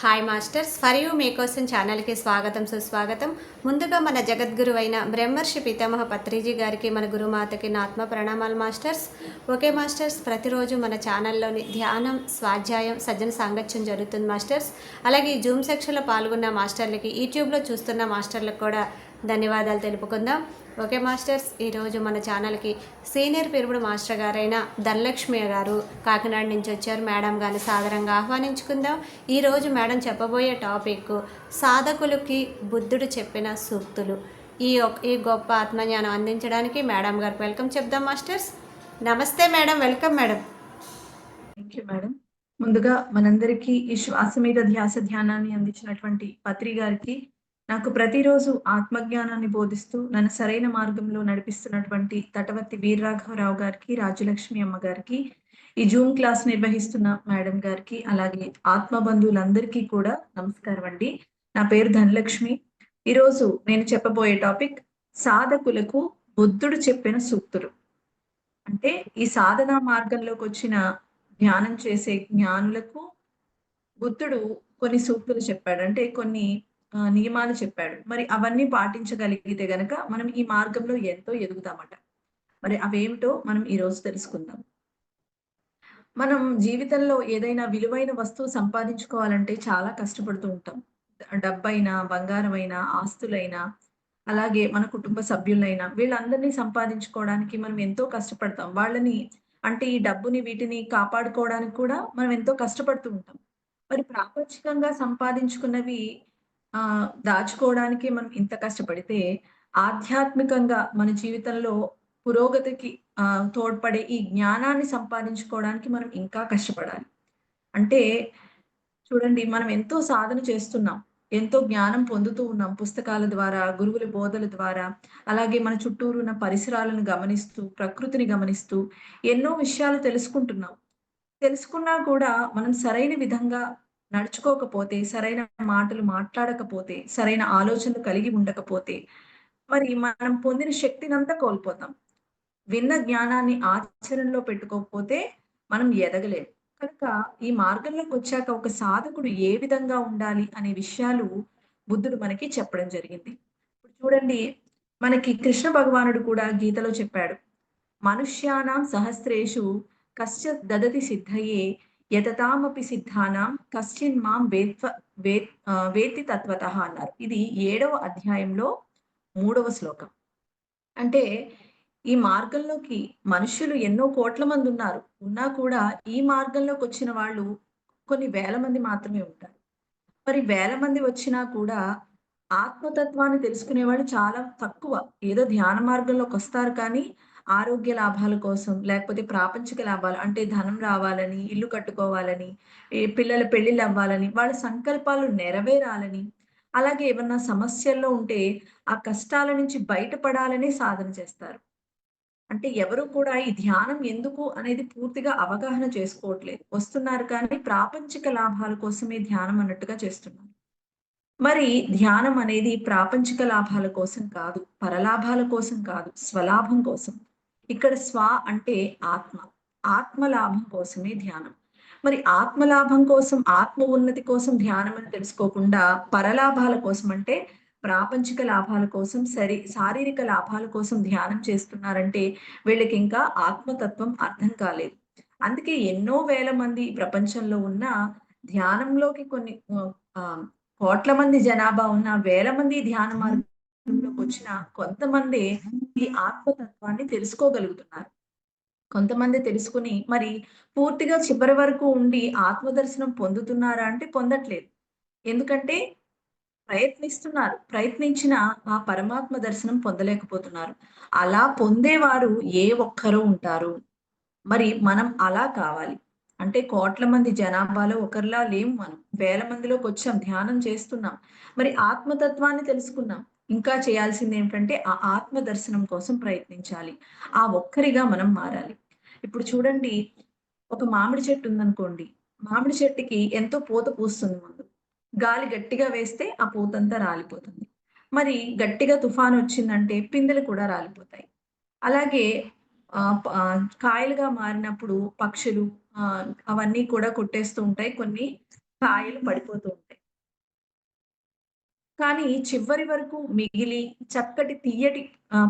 Hi masters, for you మీకోసం ఛానల్కి స్వాగతం సుస్వాగతం. ముందుగా మన జగద్గురు అయిన బ్రహ్మర్షి పితామహ పత్రిజీ గారికి, మన గురుమాతకి నా ఆత్మ ప్రణామాలు మాస్టర్స్. ఓకే మాస్టర్స్, ప్రతిరోజు మన ఛానల్లోని ధ్యానం, స్వాధ్యాయం, సజ్జన సాంగత్యం జరుగుతుంది మాస్టర్స్. అలాగే ఈ జూమ్ సెక్షన్లో పాల్గొన్న మాస్టర్లకి, యూట్యూబ్లో చూస్తున్న మాస్టర్లకు కూడా ధన్యవాదాలు తెలుపుకుందాం. ఓకే మాస్టర్స్, ఈరోజు మన ఛానల్కి సీనియర్ పెరుగుడు మాస్టర్ గారైన ధనలక్ష్మి గారు కాకినాడ నుంచి వచ్చారు. మేడం గారిని సాదరంగా ఆహ్వానించుకుందాం. ఈరోజు మేడం చెప్పబోయే టాపిక్ సాధకులకి బుద్ధుడు చెప్పిన సూక్తులు. ఈ గొప్ప ఆత్మజ్ఞానం అందించడానికి మేడం గారికి వెల్కమ్ చెప్దాం మాస్టర్స్. నమస్తే madam, welcome madam. Thank you madam. ముందుగా మనందరికీ ఈ శ్వాస మీద ధ్యాస ధ్యానాన్ని అందించినటువంటి పత్రి గారికి, నాకు ప్రతిరోజు ఆత్మజ్ఞానాన్ని బోధిస్తూ నన్ను సరైన మార్గంలో నడిపిస్తున్నటువంటి తటవర్తి వీరరాఘవరావు గారికి, రాజ్యలక్ష్మి అమ్మ గారికి, ఈ జూమ్ క్లాస్ నిర్వహిస్తున్న మేడం గారికి, అలాగే ఆత్మ బంధువులందరికీ కూడా నమస్కారం అండి. నా పేరు ధనలక్ష్మి. ఈరోజు నేను చెప్పబోయే టాపిక్ సాధకులకు బుద్ధుడు చెప్పిన సూక్తులు. అంటే ఈ సాధనా మార్గంలోకి వచ్చిన ధ్యానం చేసే జ్ఞానులకు బుద్ధుడు కొన్ని సూక్తులు చెప్పాడు. అంటే కొన్ని నియమాలు చెప్పాడు. మరి అవన్నీ పాటించగలిగితే గనక మనం ఈ మార్గంలో ఎంతో ఎదుగుతామట. మరి అవేమిటో మనం ఈరోజు తెలుసుకుందాం. మనం జీవితంలో ఏదైనా విలువైన వస్తువు సంపాదించుకోవాలంటే చాలా కష్టపడుతూ ఉంటాం. డబ్బైనా, బంగారమైనా, ఆస్తులైనా, అలాగే మన కుటుంబ సభ్యులైనా వీళ్ళందరినీ సంపాదించుకోవడానికి మనం ఎంతో కష్టపడతాం. వాళ్ళని అంటే ఈ డబ్బుని వీటిని కాపాడుకోవడానికి కూడా మనం ఎంతో కష్టపడుతూ ఉంటాం. మరి ప్రాపంచికంగా సంపాదించుకున్నవి దాచుకోవడానికి మనం ఇంత కష్టపడితే, ఆధ్యాత్మికంగా మన జీవితంలో పురోగతికి తోడ్పడే ఈ జ్ఞానాన్ని సంపాదించుకోవడానికి మనం ఇంకా కష్టపడాలి. అంటే చూడండి, మనం ఎంతో సాధన చేస్తున్నాం. ఎంతో జ్ఞానం పొందుతూ ఉన్నాం పుస్తకాల ద్వారా, గురువుల బోధల ద్వారా. అలాగే మన చుట్టూరు ఉన్న పరిసరాలను గమనిస్తూ, ప్రకృతిని గమనిస్తూ ఎన్నో విషయాలు తెలుసుకుంటున్నాం. తెలుసుకున్నా కూడా మనం సరైన విధంగా నడుచుకోకపోతే, సరైన మాటలు మాట్లాడకపోతే, సరైన ఆలోచనలు కలిగి ఉండకపోతే, మరి మనం పొందిన శక్తినంతా కోల్పోతాం. విన్న జ్ఞానాన్ని ఆచరణలో పెట్టుకోకపోతే మనం ఎదగలేం. కనుక ఈ మార్గంలోకొచ్చాక ఒక సాధకుడు ఏ విధంగా ఉండాలి అనే విషయాలు బుద్ధుడు మనకి చెప్పడం జరిగింది. ఇప్పుడు చూడండి, మనకి కృష్ణ భగవానుడు కూడా గీతలో చెప్పాడు. మనుష్యానాం సహస్రేషు కశ్చిత్ దదతి సిద్ధయే యతతామపి సిద్ధానాం కశ్చిన్ మాం వేత్తి తత్వతః అన్నారు. ఇది 7వ అధ్యాయంలో 3వ శ్లోకం. అంటే ఈ మార్గంలోకి మనుషులు ఎన్నో కోట్ల మంది ఉన్నారు. ఉన్నా కూడా ఈ మార్గంలోకొచ్చిన వాళ్ళు కొన్ని వేల మంది మాత్రమే ఉంటారు. మరి వేల మంది వచ్చినా కూడా ఆత్మతత్వాన్ని తెలుసుకునేవాళ్ళు చాలా తక్కువ. ఏదో ధ్యాన మార్గంలోకొస్తారు కానీ, ఆరోగ్య లాభాల కోసం, లేకపోతే ప్రాపంచిక లాభాలు అంటే ధనం రావాలని, ఇల్లు కట్టుకోవాలని, ఈ పిల్లల పెళ్ళిళ్ళవ్వాలని, వాళ్ళ సంకల్పాలు నెరవేరాలని, అలాగే ఏమన్నా సమస్యల్లో ఉంటే ఆ కష్టాల నుంచి బయటపడాలని సాధన చేస్తారు. అంటే ఎవరు కూడా ఈ ధ్యానం ఎందుకు అనేది పూర్తిగా అవగాహన చేసుకోవట్లేదు. వస్తున్నారు కానీ ప్రాపంచిక లాభాల కోసమే ధ్యానం అన్నట్టుగా చేస్తున్నారు. మరి ధ్యానం అనేది ప్రాపంచిక లాభాల కోసం కాదు, పరలాభాల కోసం కాదు, స్వలాభం కోసం. ఇక్కడ స్వ అంటే ఆత్మ. ఆత్మ లాభం కోసమే ధ్యానం. మరి ఆత్మలాభం కోసం, ఆత్మ ఉన్నతి కోసం ధ్యానం అని తెలుసుకోకుండా పరలాభాల కోసం అంటే ప్రాపంచిక లాభాల కోసం, శారీరక లాభాల కోసం ధ్యానం చేస్తున్నారంటే వీళ్ళకి ఇంకా ఆత్మతత్వం అర్థం కాలేదు. అందుకే ఎన్నో వేల మంది ఈ ప్రపంచంలో ఉన్న ధ్యానంలోకి కొన్ని కోట్ల మంది జనాభా ఉన్న వేల మంది ధ్యాన మార్గంలోకి వచ్చిన కొంతమంది ఈ ఆత్మతత్వాన్ని తెలుసుకోగలుగుతున్నారు. కొంతమంది తెలుసుకుని మరి పూర్తిగా చివరి వరకు ఉండి ఆత్మదర్శనం పొందుతున్నారా అంటే పొందట్లేదు. ఎందుకంటే ప్రయత్నిస్తున్నారు. ప్రయత్నించినా ఆ పరమాత్మ దర్శనం పొందలేకపోతున్నారు. అలా పొందేవారు ఏ ఒక్కరో ఉంటారు. మరి మనం అలా కావాలి. అంటే కోట్ల మంది జనాభాలో ఒకరిలా లేము మనం. వేల మందిలోకొచ్చాం, ధ్యానం చేస్తున్నాం. మరి ఆత్మతత్వాన్ని తెలుసుకున్నాం. ఇంకా చేయాల్సిందేంటంటే ఆ ఆత్మ దర్శనం కోసం ప్రయత్నించాలి. ఆ ఒక్కరిగా మనం మారాలి. ఇప్పుడు చూడండి, ఒక మామిడి చెట్టు ఉందనుకోండి. మామిడి చెట్టుకి ఎంతో పూత పూస్తుంది ముందు. గాలి గట్టిగా వేస్తే ఆ పూతంతా రాలిపోతుంది. మరి గట్టిగా తుఫానొచ్చిందంటే పిందెలు కూడా రాలిపోతాయి. అలాగే కాయలుగా మారినప్పుడు పక్షులు అవన్నీ కూడా కొట్టేస్తూ ఉంటాయి. కొన్ని కాయలు పడిపోతూ ఉంటాయి. కానీ చివరి వరకు మిగిలి చక్కటి తియ్యటి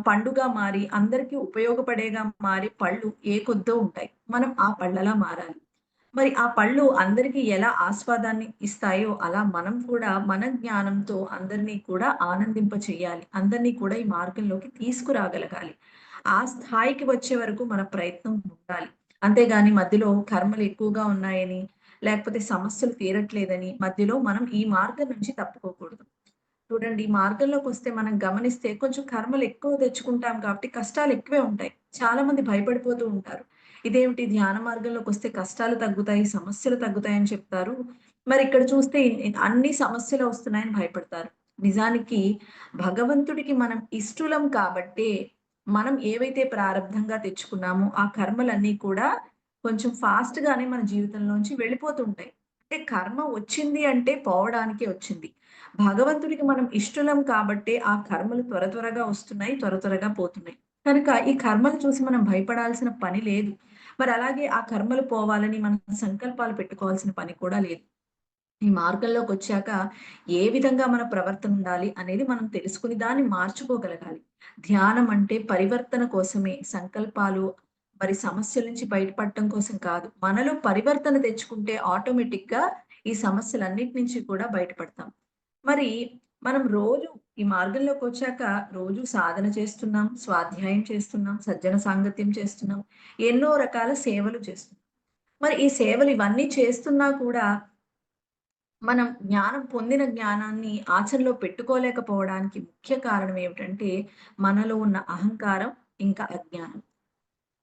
పండుగా మారి అందరికీ ఉపయోగపడేగా మారి పళ్ళు ఏ కొద్దో ఉంటాయి. మనం ఆ పళ్ళలా మారాలి. మరి ఆ పళ్ళు అందరికీ ఎలా ఆస్వాదాన్ని ఇస్తాయో అలా మనం కూడా మన జ్ఞానంతో అందరినీ కూడా ఆనందింప చేయాలి. అందరినీ కూడా ఈ మార్గంలోకి తీసుకురాగలగాలి. ఆ స్థాయికి వచ్చే వరకు మన ప్రయత్నం ఉండాలి. అంతేగాని మధ్యలో కర్మలు ఎక్కువగా ఉన్నాయని, లేకపోతే సమస్యలు తీరట్లేదని మధ్యలో మనం ఈ మార్గం నుంచి తప్పుకోకూడదు. చూడండి, ఈ మార్గంలోకొస్తే మనం గమనిస్తే కొంచెం కర్మలు ఎక్కువ తెచ్చుకుంటాం కాబట్టి కష్టాలు ఎక్కువే ఉంటాయి. చాలా మంది భయపడిపోతూ ఉంటారు. ఇదేమిటి ధ్యాన మార్గంలోకొస్తే కష్టాలు తగ్గుతాయి, సమస్యలు తగ్గుతాయని చెప్తారు. మరి ఇక్కడ చూస్తే అన్ని సమస్యలు వస్తున్నాయని భయపడతారు. నిజానికి భగవంతుడికి మనం ఇష్టులం కాబట్టే మనం ఏవైతే ప్రారబ్ధంగా తెచ్చుకున్నామో ఆ కర్మలన్నీ కూడా కొంచెం ఫాస్ట్‌గానే మన జీవితంలోంచి వెళ్ళిపోతుంటాయి. అంటే కర్మ వచ్చింది అంటే పోవడానికే వచ్చింది. భగవంతుడికి మనం ఇష్టులం కాబట్టే ఆ కర్మలు త్వరగా వస్తున్నాయి. త్వరగా పోతున్నాయి. కనుక ఈ కర్మలు చూసి మనం భయపడాల్సిన పని లేదు. మరి అలాగే ఆ కర్మలు పోవాలని మనం సంకల్పాలు పెట్టుకోవాల్సిన పని కూడా లేదు. ఈ మార్గంలోకొచ్చాక ఏ విధంగా మన ప్రవర్తన ఉండాలి అనేది మనం తెలుసుకొని దాన్ని మార్చుకోగలగాలి. ధ్యానం అంటే పరివర్తన కోసమే. సంకల్పాలు మరి సమస్యల నుంచి బయటపడటం కోసం కాదు. మనలో పరివర్తన తెచ్చుకుంటే ఆటోమేటిక్‌గా ఈ సమస్యలన్నిటి నుంచి కూడా బయటపడతాం. మరి మనం రోజు ఈ మార్గంలోకొచ్చాక రోజు సాధన చేస్తున్నాం, స్వాధ్యాయం చేస్తున్నాం, సజ్జన సాంగత్యం చేస్తున్నాం, ఎన్నో రకాల సేవలు చేస్తున్నాం. మరి ఈ సేవలు ఇవన్నీ చేస్తున్నా కూడా మనం పొందిన జ్ఞానాన్ని ఆచరణలో పెట్టుకోలేకపోవడానికి ముఖ్య కారణం ఏమిటంటే, మనలో ఉన్న అహంకారం, ఇంకా అజ్ఞానం.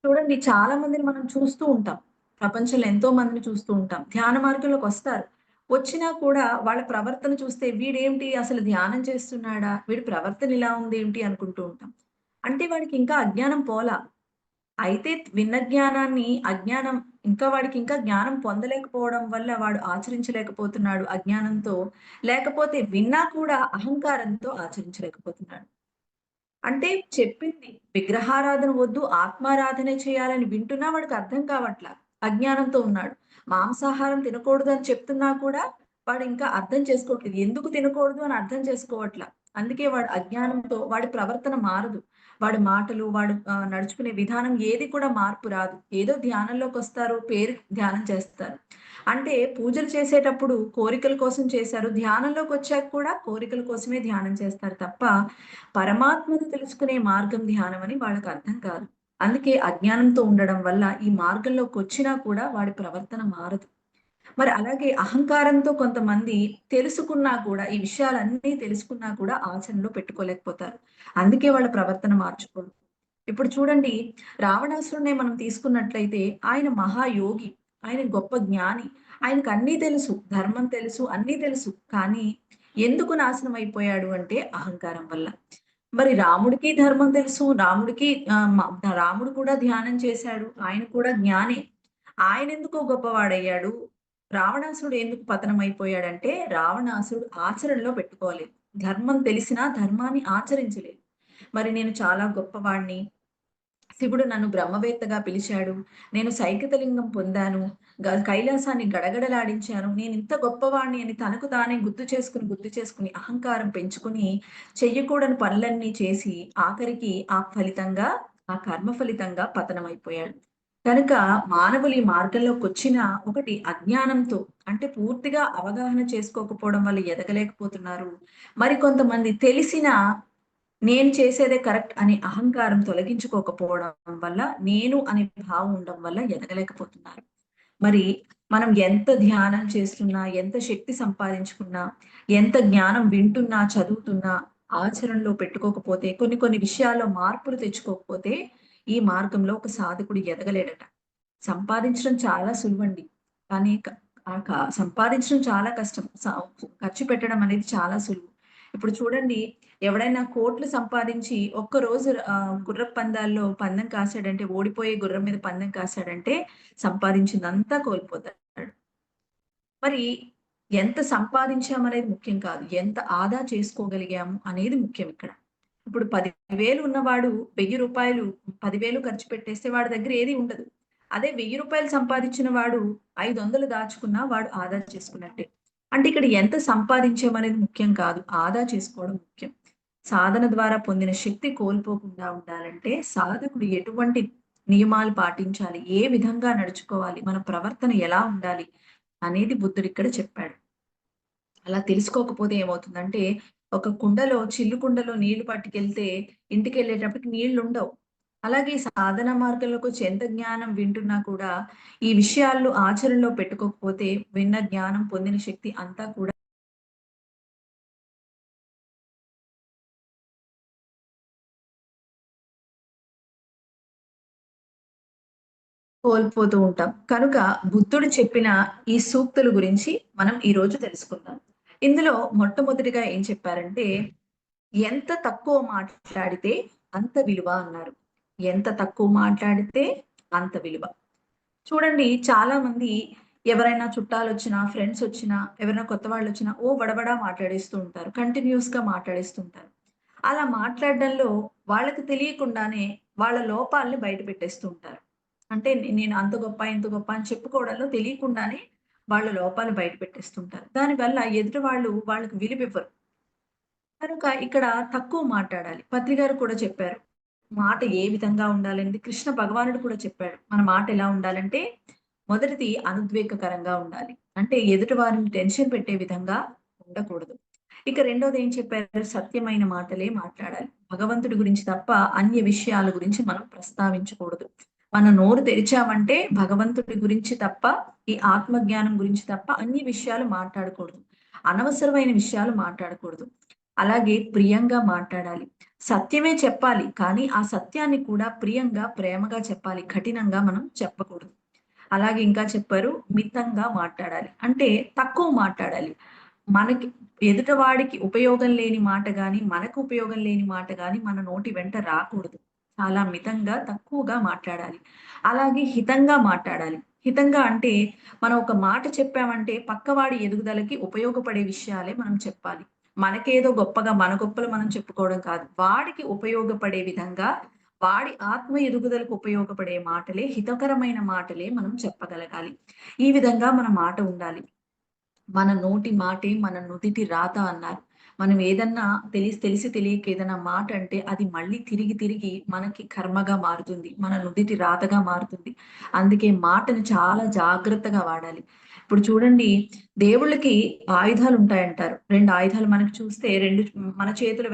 చూడండి, చాలా మందిని మనం చూస్తూ ఉంటాం. ప్రపంచంలో ఎంతో మందిని చూస్తూ ఉంటాం. ధ్యాన మార్గంలోకొస్తారు. వచ్చినా కూడా వాళ్ళ ప్రవర్తన చూస్తే వీడేంటి అసలు ధ్యానం చేస్తున్నాడా? వీడి ప్రవర్తన ఇలా ఉందేంటి అనుకుంటూ ఉంటాం. అంటే వాడికి ఇంకా అజ్ఞానం పోలా. అయితే విన్న జ్ఞానాన్ని అజ్ఞానం ఇంకా వాడికి ఇంకా జ్ఞానం పొందలేకపోవడం వల్ల వాడు ఆచరించలేకపోతున్నాడు అజ్ఞానంతో. లేకపోతే విన్నా కూడా అహంకారంతో ఆచరించలేకపోతున్నాడు. అంటే చెప్పింది విగ్రహారాధన వద్దు, ఆత్మారాధనే చేయాలని వింటున్నా వాడికి అర్థం కావట్ల. అజ్ఞానంతో ఉన్నాడు. మాంసాహారం తినకూడదు అని చెప్తున్నా కూడా వాడు ఇంకా అర్థం చేసుకోవట్లేదు. ఎందుకు తినకూడదు అని అర్థం చేసుకోవట్ల. అందుకే వాడు అజ్ఞానంతో వాడి ప్రవర్తన మారదు. వాడి మాటలు, వాడు నడుచుకునే విధానం ఏది కూడా మార్పు రాదు. ఏదో ధ్యానంలోకొస్తారు, పేరుకి ధ్యానం చేస్తారు. అంటే పూజలు చేసేటప్పుడు కోరికల కోసం చేశారు. ధ్యానంలోకొచ్చాక కూడా కోరికల కోసమే ధ్యానం చేస్తారు తప్ప పరమాత్మను తెలుసుకునే మార్గం ధ్యానం అని వాళ్ళకర్థం కాదు. అందుకే అజ్ఞానంతో ఉండడం వల్ల ఈ మార్గంలోకొచ్చినా కూడా వాడి ప్రవర్తన మారదు. మరి అలాగే అహంకారంతో కొంతమంది తెలుసుకున్నా కూడా, ఈ విషయాలన్నీ తెలుసుకున్నా కూడా ఆచరణలో పెట్టుకోలేకపోతారు. అందుకే వాళ్ళ ప్రవర్తన మార్చుకోరు. ఇప్పుడు చూడండి, రావణాసురుడినే మనం తీసుకున్నట్లయితే ఆయన మహాయోగి. ఆయన గొప్ప జ్ఞాని. ఆయనకన్నీ తెలుసు. ధర్మం తెలుసు, అన్నీ తెలుసు. కానీ ఎందుకు నాశనం అయిపోయాడు అంటే అహంకారం వల్ల. మరి రాముడికి ధర్మం తెలుసు. రాముడికి రాముడు కూడా ధ్యానం చేశాడు. ఆయన కూడా జ్ఞానే. ఆయనెందుకో గొప్పవాడయ్యాడు. రావణాసురుడు ఎందుకు పతనమైపోయాడంటే, రావణాసురుడు ఆచరణలో పెట్టుకోలేదు. ధర్మం తెలిసినా ధర్మాన్ని ఆచరించలేదు. మరి నేను చాలా గొప్పవాడిని. శివుడు నన్ను బ్రహ్మవేత్తగా పిలిచాడు. నేను సైకతలింగం పొందాను. కైలాసాన్ని గడగడలాడించాను. నేనింత గొప్పవాడిని అని తనకు తానే గుర్తు చేసుకొని అహంకారం పెంచుకొని చెయ్యకూడని పనులన్నీ చేసి ఆఖరికి ఆ కర్మ ఫలితంగా పతనమైపోయాడు. కనుక మానవులు ఈ మార్గంలోకొచ్చిన ఒకటి అజ్ఞానంతో, అంటే పూర్తిగా అవగాహన చేసుకోకపోవడం వల్ల ఎదగలేకపోతున్నారు. మరికొంతమంది తెలిసినా నేను చేసేదే కరెక్ట్ అనే అహంకారం తొలగించుకోకపోవడం వల్ల, నేను అనే భావం ఉండడం వల్ల ఎదగలేకపోతున్నారు. మరి మనం ఎంత ధ్యానం చేస్తున్నా, ఎంత శక్తి సంపాదించుకున్నా, ఎంత జ్ఞానం వింటున్నా, చదువుతున్నా, ఆచరణలో పెట్టుకోకపోతే, కొన్ని కొన్ని విషయాల్లో మార్పులు తెచ్చుకోకపోతే, ఈ మార్గంలో ఒక సాధకుడు ఎదగలేడట. సంపాదించడం చాలా సులువండి. కానీ సంపాదించడం చాలా కష్టం. ఖర్చు పెట్టడం అనేది చాలా సులువు. ఇప్పుడు చూడండి, ఎవడైనా కోట్లు సంపాదించి ఒక్కరోజు గుర్రపు పందాల్లో పందెం కాసాడంటే, ఓడిపోయే గుర్రం మీద పందెం కాసాడంటే సంపాదించిందంతా కోల్పోతాడు. మరి ఎంత సంపాదించామనేది ముఖ్యం కాదు. ఎంత ఆదా చేసుకోగలిగాము అనేది ముఖ్యం ఇక్కడ. ఇప్పుడు 10,000 ఉన్నవాడు రూ. 1000 10,000 ఖర్చు పెట్టేస్తే వాడి దగ్గర ఏది ఉండదు. అదే రూ. 1000 సంపాదించిన వాడు 500 దాచుకున్నా వాడు ఆదా చేసుకున్నట్టే. అంటే ఇక్కడ ఎంత సంపాదించామనేది ముఖ్యం కాదు. ఆదా చేసుకోవడం ముఖ్యం. సాధన ద్వారా పొందిన శక్తి కోల్పోకుండా ఉండాలంటే సాధకుడు ఎటువంటి నియమాలు పాటించాలి? ఏ విధంగా నడుచుకోవాలి? మన ప్రవర్తన ఎలా ఉండాలి? అనేది బుద్ధుడిక్కడ చెప్పాడు. అలా తెలుసుకోకపోతే ఏమవుతుందంటే, ఒక కుండలో చిల్లు కుండలో నీళ్లు పట్టుకెళ్తే ఇంటికెళ్ళేటప్పటికి నీళ్లుండవు. అలాగే సాధన మార్గంలోకొచ్చి ఎంత జ్ఞానం వింటున్నా కూడా, ఈ విషయాల్లో ఆచరణలో పెట్టుకోకపోతే విన్న జ్ఞానం పొందిన శక్తి అంతా కూడా కోల్పోతూ ఉంటాం. కనుక బుద్ధుడు చెప్పిన ఈ సూక్తుల గురించి మనం ఈరోజు తెలుసుకుందాం. ఇందులో మొట్టమొదటిగా ఏం చెప్పారంటే, ఎంత తక్కువ మాట్లాడితే అంత విలువ అన్నారు. ఎంత తక్కువ మాట్లాడితే అంత విలువ. చూడండి, చాలా మంది ఎవరైనా చుట్టాలొచ్చినా, ఫ్రెండ్సొచ్చినా, ఎవరైనా కొత్త వాళ్ళొచ్చినా బడబడా మాట్లాడేస్తూ ఉంటారు. కంటిన్యూయస్‌గా మాట్లాడేస్తూ ఉంటారు. అలా మాట్లాడడంలో వాళ్ళకి తెలియకుండానే వాళ్ళ లోపాల్ని బయట పెట్టేస్తూ ఉంటారు. అంటే నేను అంత గొప్ప, ఇంత గొప్ప అని చెప్పుకోవడంలో తెలియకుండానే వాళ్ళ లోపాలు బయట పెట్టేస్తుంటారు. దానివల్ల ఎదుటి వాళ్ళు వాళ్ళకి విలువివ్వరు. కనుక ఇక్కడ తక్కువ మాట్లాడాలి. పత్రి గారు కూడా చెప్పారు. మాట ఏ విధంగా ఉండాలనేది కృష్ణ భగవానుడు కూడా చెప్పాడు. మన మాట ఎలా ఉండాలంటే, మొదటిది అనుద్వేగకరంగా ఉండాలి. అంటే ఎదుటి వారిని టెన్షన్ పెట్టే విధంగా ఉండకూడదు. ఇక రెండోది ఏం చెప్పారు? సత్యమైన మాటలే మాట్లాడాలి. భగవంతుడి గురించి తప్ప అన్య విషయాల గురించి మనం ప్రస్తావించకూడదు. మన నోరు తెరిచామంటే భగవంతుడి గురించి తప్ప, ఈ ఆత్మ జ్ఞానం గురించి తప్ప అన్ని విషయాలు మాట్లాడకూడదు. అనవసరమైన విషయాలు మాట్లాడకూడదు. అలాగే ప్రియంగా మాట్లాడాలి. సత్యమే చెప్పాలి. కానీ ఆ సత్యాన్ని కూడా ప్రియంగా, ప్రేమగా చెప్పాలి. కఠినంగా మనం చెప్పకూడదు. అలాగే ఇంకా చెప్పారు, మితంగా మాట్లాడాలి. అంటే తక్కువ మాట్లాడాలి. మనకి ఎదుటవాడికి ఉపయోగం లేని మాట గాని, మనకు ఉపయోగం లేని మాట గాని మన నోటి వెంట రాకూడదు. చాలా మితంగా, తక్కువగా మాట్లాడాలి. అలాగే హితంగా మాట్లాడాలి. హితంగా అంటే మనం ఒక మాట చెప్పామంటే పక్కవాడి ఎదుగుదలకి ఉపయోగపడే విషయాలే మనం చెప్పాలి. మనకేదో గొప్పగా మన గొప్పలు మనం చెప్పుకోవడం కాదు. వాడికి ఉపయోగపడే విధంగా, వాడి ఆత్మ ఎదుగుదలకు ఉపయోగపడే మాటలే, హితకరమైన మాటలే మనం చెప్పగలగాలి. ఈ విధంగా మన మాట ఉండాలి. మన నోటి మాటే మన నుదిటి రాత అన్నారు. మనం ఏదన్నా తెలిసి తెలియక ఏదైనా మాట అంటే అది మళ్ళీ తిరిగి తిరిగి మనకి కర్మగా మారుతుంది. మన నుదిటి రాతగా మారుతుంది. అందుకే మాటను చాలా జాగ్రత్తగా వాడాలి. ఇప్పుడు చూడండి, దేవుళ్ళకి ఆయుధాలుంటాయంటారు. 2 ఆయుధాలు మనకు చూస్తే మన చేతుల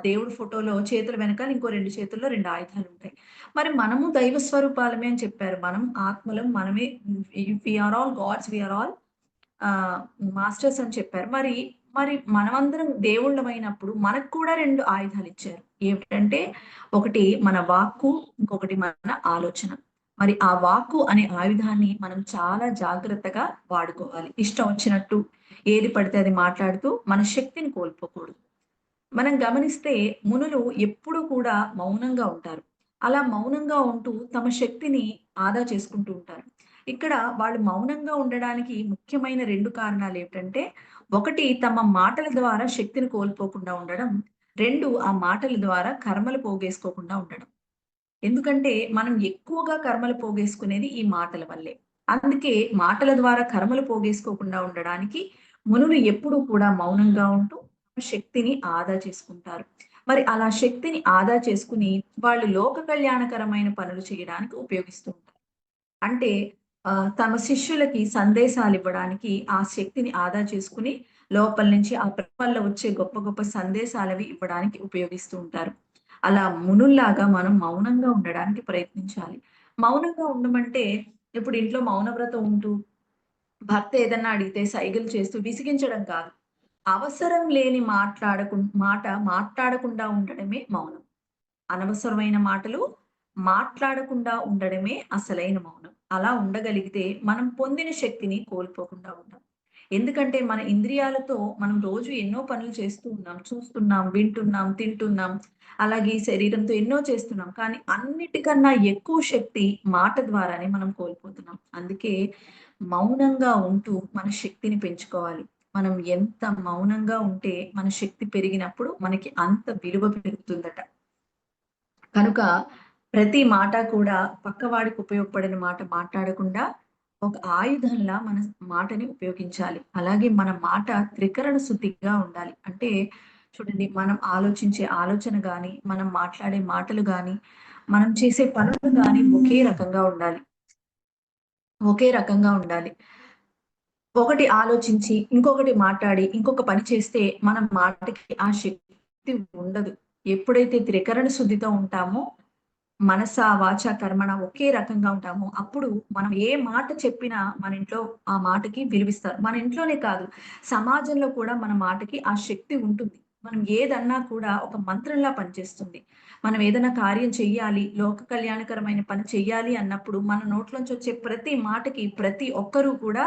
దేవుడి ఫోటోలో చేతుల వెనకాల ఇంకో 2 చేతుల్లో 2 ఆయుధాలుంటాయి. మరి మనము దైవ స్వరూపాలమే అని చెప్పారు. మనం ఆత్మలం, మనమే we are all gods, we are all ah, masters అని చెప్పారు. మరి మనమందరం దేవుళ్ళమైనప్పుడు మనకు కూడా 2 ఆయుధాలిచ్చారు. ఏమిటంటే ఒకటి మన వాక్కు, ఇంకొకటి మన ఆలోచన. మరి ఆ వాక్కు అనే ఆయుధాన్ని మనం చాలా జాగ్రత్తగా వాడుకోవాలి. ఇష్టం వచ్చినట్టు ఏది పడితే అది మాట్లాడుతూ మన శక్తిని కోల్పోకూడదు. మనం గమనిస్తే మునులు ఎప్పుడూ కూడా మౌనంగా ఉంటారు. అలా మౌనంగా ఉంటూ తమ శక్తిని ఆదా చేసుకుంటూ ఉంటారు. ఇక్కడ వాళ్ళు మౌనంగా ఉండడానికి ముఖ్యమైన 2 కారణాలేమిటంటే, ఒకటి తమ మాటల ద్వారా శక్తిని కోల్పోకుండా ఉండడం. 2 ఆ మాటల ద్వారా కర్మలు పోగేసుకోకుండా ఉండడం. ఎందుకంటే మనం ఎక్కువగా కర్మలు పోగేసుకునేది ఈ మాటల వల్లే. అందుకే మాటల ద్వారా కర్మలు పోగేసుకోకుండా ఉండడానికి మునులు ఎప్పుడూ కూడా మౌనంగా ఉంటూ శక్తిని ఆదా చేసుకుంటారు. మరి అలా శక్తిని ఆదా చేసుకుని వాళ్ళు లోక కళ్యాణకరమైన పనులు చేయడానికి ఉపయోగిస్తూ ఉంటారు. అంటే తమ శిష్యులకి సందేశాలివ్వడానికి ఆ శక్తిని ఆదా చేసుకొని, లోపల నుంచి ఆ వల్ల వచ్చే గొప్ప గొప్ప సందేశాలవి ఇవ్వడానికి ఉపయోగిస్తూ ఉంటారు. అలా మునుల్లాగా మనం మౌనంగా ఉండడానికి ప్రయత్నించాలి. మౌనంగా ఉండమంటే, ఇప్పుడు ఇంట్లో మౌన వ్రతం ఉంటూ, భర్త ఏదన్నా అడిగితే సైగలు చేస్తూ విసిగించడం కాదు. అవసరం లేని మాట మాట్లాడకుండా ఉండడమే మౌనం. అనవసరమైన మాటలు మాట్లాడకుండా ఉండడమే అసలైన మౌనం. అలా ఉండగలిగితే మనం పొందిన శక్తిని కోల్పోకుండా ఉంటాం. ఎందుకంటే మన ఇంద్రియాలతో మనం రోజు ఎన్నో పనులు చేస్తూ ఉన్నాం. చూస్తున్నాం, వింటున్నాం, తింటున్నాం. అలాగే ఈ శరీరంతో ఎన్నో చేస్తున్నాం. కానీ అన్నిటికన్నా ఎక్కువ శక్తి మాట ద్వారానే మనం కోల్పోతున్నాం. అందుకే మౌనంగా ఉంటూ మన శక్తిని పెంచుకోవాలి. మనం ఎంత మౌనంగా ఉంటే మన శక్తి పెరిగినప్పుడు మనకి అంత విలువ పెరుగుతుందట. కనుక ప్రతి మాట కూడా పక్కవాడికి ఉపయోగపడిన మాట మాట్లాడకుండా, ఒక ఆయుధంలా మన మాటని ఉపయోగించాలి. అలాగే మన మాట త్రికరణ శుద్ధిగా ఉండాలి. అంటే చూడండి, మనం ఆలోచించే ఆలోచన గాని, మనం మాట్లాడే మాటలు గాని, మనం చేసే పనులు గాని ఒకే రకంగా ఉండాలి. ఒకే రకంగా ఉండాలి. ఒకటి ఆలోచించి, ఇంకొకటి మాట్లాడి, ఇంకొక పని చేస్తే మన మాటకి ఆ శక్తి ఉండదు. ఎప్పుడైతే త్రికరణ శుద్ధితో ఉంటామో, మనస, వాచ, కర్మణ ఒకే రకంగా ఉంటామో, అప్పుడు మనం ఏ మాట చెప్పినా మన ఇంట్లో ఆ మాటకి విలువిస్తారు. మన ఇంట్లోనే కాదు, సమాజంలో కూడా మన మాటకి ఆ శక్తి ఉంటుంది. మనం ఏదన్నా కూడా ఒక మంత్రంలా పనిచేస్తుంది. మనం ఏదైనా కార్యం చెయ్యాలి, లోక కళ్యాణకరమైన పని చెయ్యాలి అన్నప్పుడు మన నోట్లోంచి వచ్చే ప్రతి మాటకి ప్రతి ఒక్కరు కూడా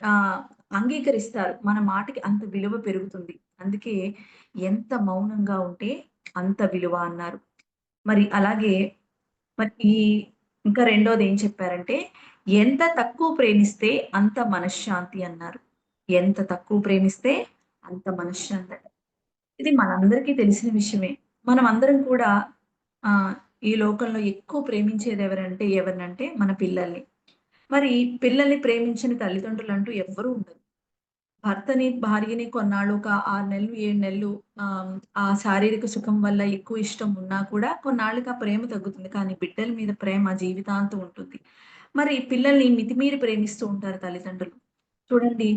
ఆహ్, అంగీకరిస్తారు. మన మాటకి అంత విలువ పెరుగుతుంది. అందుకే ఎంత మౌనంగా ఉంటే అంత విలువ అన్నారు. మరి అలాగే మరి ఇంకా రెండోది ఏం చెప్పారంటే, ఎంత తక్కువ ప్రేమిస్తే అంత మనశ్శాంతి అన్నారు. ఎంత తక్కువ ప్రేమిస్తే అంత మనశ్శాంతట. ఇది మనందరికీ తెలిసిన విషయమే. మనమందరం కూడా ఆహ్, ఈ లోకంలో ఎక్కువ ప్రేమించేది ఎవరినంటే మన పిల్లల్ని. మరి పిల్లల్ని ప్రేమించని తల్లిదండ్రులంటూ ఎవ్వరూ ఉండరు. భర్తని, భార్యని కొన్నాళ్ళు ఒక 6 నెలలు, 7 నెలలు ఆ శారీరక సుఖం వల్ల ఎక్కువ ఇష్టం ఉన్నా కూడా కొన్నాళ్ళకి ఆ ప్రేమ తగ్గుతుంది. కానీ బిడ్డల మీద ప్రేమ జీవితాంతం ఉంటుంది. మరి పిల్లల్ని మితిమీరి ప్రేమిస్తూ ఉంటారు తల్లిదండ్రులు. చూడండి,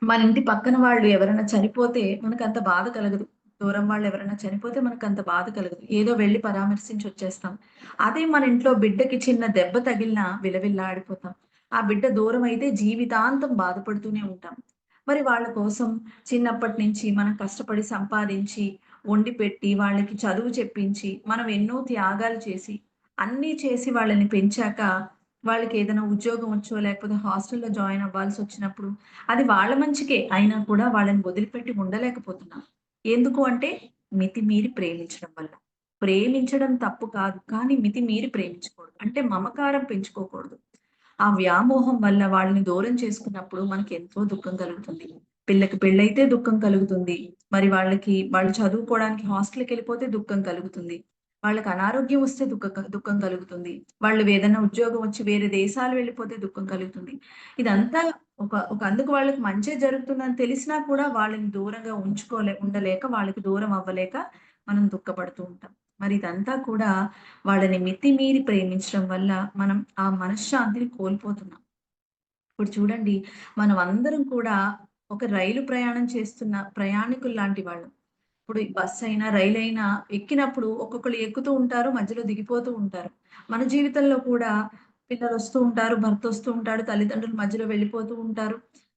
మన ఇంటి పక్కన వాళ్ళు ఎవరైనా చనిపోతే మనకంత బాధ కలగదు. దూరం వాళ్ళు ఎవరైనా చనిపోతే మనకంత బాధ కలగదు. ఏదో వెళ్లి పరామర్శించి వచ్చేస్తాం. అదే మన ఇంట్లో బిడ్డకి చిన్న దెబ్బ తగిలినా విలవిల్లాడిపోతాం. ఆ బిడ్డ దూరమైతే జీవితాంతం బాధపడుతూనే ఉంటాం. మరి వాళ్ళ కోసం చిన్నప్పటి నుంచి మనం కష్టపడి సంపాదించి, వండి పెట్టి, వాళ్ళకి చదువు చెప్పించి, మనం ఎన్నో త్యాగాలు చేసి, అన్నీ చేసి వాళ్ళని పెంచాక, వాళ్ళకేదైనా ఉద్యోగం వచ్చో, లేకపోతే హాస్టల్‌లో జాయిన్ అవ్వాల్సొచ్చినప్పుడు అది వాళ్ళ మంచికే. అయినా కూడా వాళ్ళని వదిలిపెట్టి ఉండలేకపోతున్నాం. ఎందుకు అంటే మితిమీరి ప్రేమించడం వల్ల. ప్రేమించడం తప్పు కాదు. కానీ మితిమీరి ప్రేమించకూడదు. అంటే మమకారం పెంచుకోకూడదు. ఆ వ్యామోహం వల్ల వాళ్ళని దూరం చేసుకున్నప్పుడు మనకెంతో దుఃఖం కలుగుతుంది. పిల్లకి పెళ్ళైతే దుఃఖం కలుగుతుంది. మరి వాళ్ళు చదువుకోవడానికి హాస్టల్‌కెళ్ళిపోతే దుఃఖం కలుగుతుంది. వాళ్ళకి అనారోగ్యం వస్తే దుఃఖం కలుగుతుంది. వాళ్ళు ఏదైనా ఉద్యోగం వచ్చి వేరే దేశాలు వెళ్ళిపోతే దుఃఖం కలుగుతుంది. ఇదంతా ఒక అందుకు వాళ్ళకి మంచే జరుగుతుందని తెలిసినా కూడా వాళ్ళని దూరంగా ఉండలేక, వాళ్ళకి దూరం అవ్వలేక మనం దుఃఖపడుతూ ఉంటాం. మరి ఇదంతా కూడా వాళ్ళని మితిమీరి ప్రేమించడం వల్ల మనం ఆ మనశ్శాంతిని కోల్పోతున్నాం. ఇప్పుడు చూడండి, మనమందరం కూడా ఒక రైలు ప్రయాణం చేస్తున్న ప్రయాణికుల్లాంటి వాళ్ళం. ఇప్పుడు ఈ బస్సయినా, రైలయినా ఎక్కినప్పుడు ఒక్కొక్కళ్ళు ఎక్కుతూ ఉంటారు, మధ్యలో దిగిపోతూ ఉంటారు. మన జీవితంలో కూడా పిల్లలొస్తూ ఉంటారు, భర్తొస్తూ ఉంటాడు, తల్లిదండ్రులు మధ్యలో వెళ్ళిపోతూ ఉంటారు.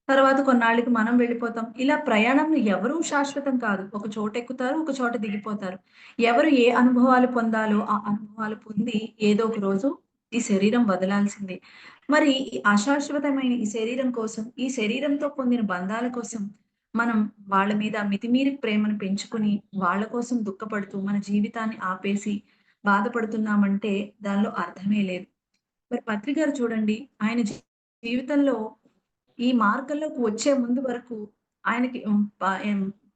తర్వాత కొన్నాళ్ళకి మనం వెళ్ళిపోతాం. ఇలా ప్రయాణంలో ఎవరూ శాశ్వతం కాదు. ఒక చోట ఎక్కుతారు, ఒక చోట దిగిపోతారు. ఎవరు ఏ అనుభవాలు పొందాలో, ఆ అనుభవాలు పొంది ఏదో ఒక రోజు ఈ శరీరం వదలాల్సిందే. మరి ఈ అశాశ్వతమైన ఈ శరీరం కోసం, ఈ శరీరంతో పొందిన బంధాల కోసం మనం వాళ్ళ మీద మితిమీరి ప్రేమను పెంచుకొని, వాళ్ళ కోసం దుఃఖపడుతూ, మన జీవితాన్ని ఆపేసి బాధపడుతున్నామంటే దానిలో అర్థమే లేదు. మరి పత్రి గారు చూడండి, ఆయన జీవితంలో ఈ మార్గంలోకి వచ్చే ముందు వరకు ఆయనకి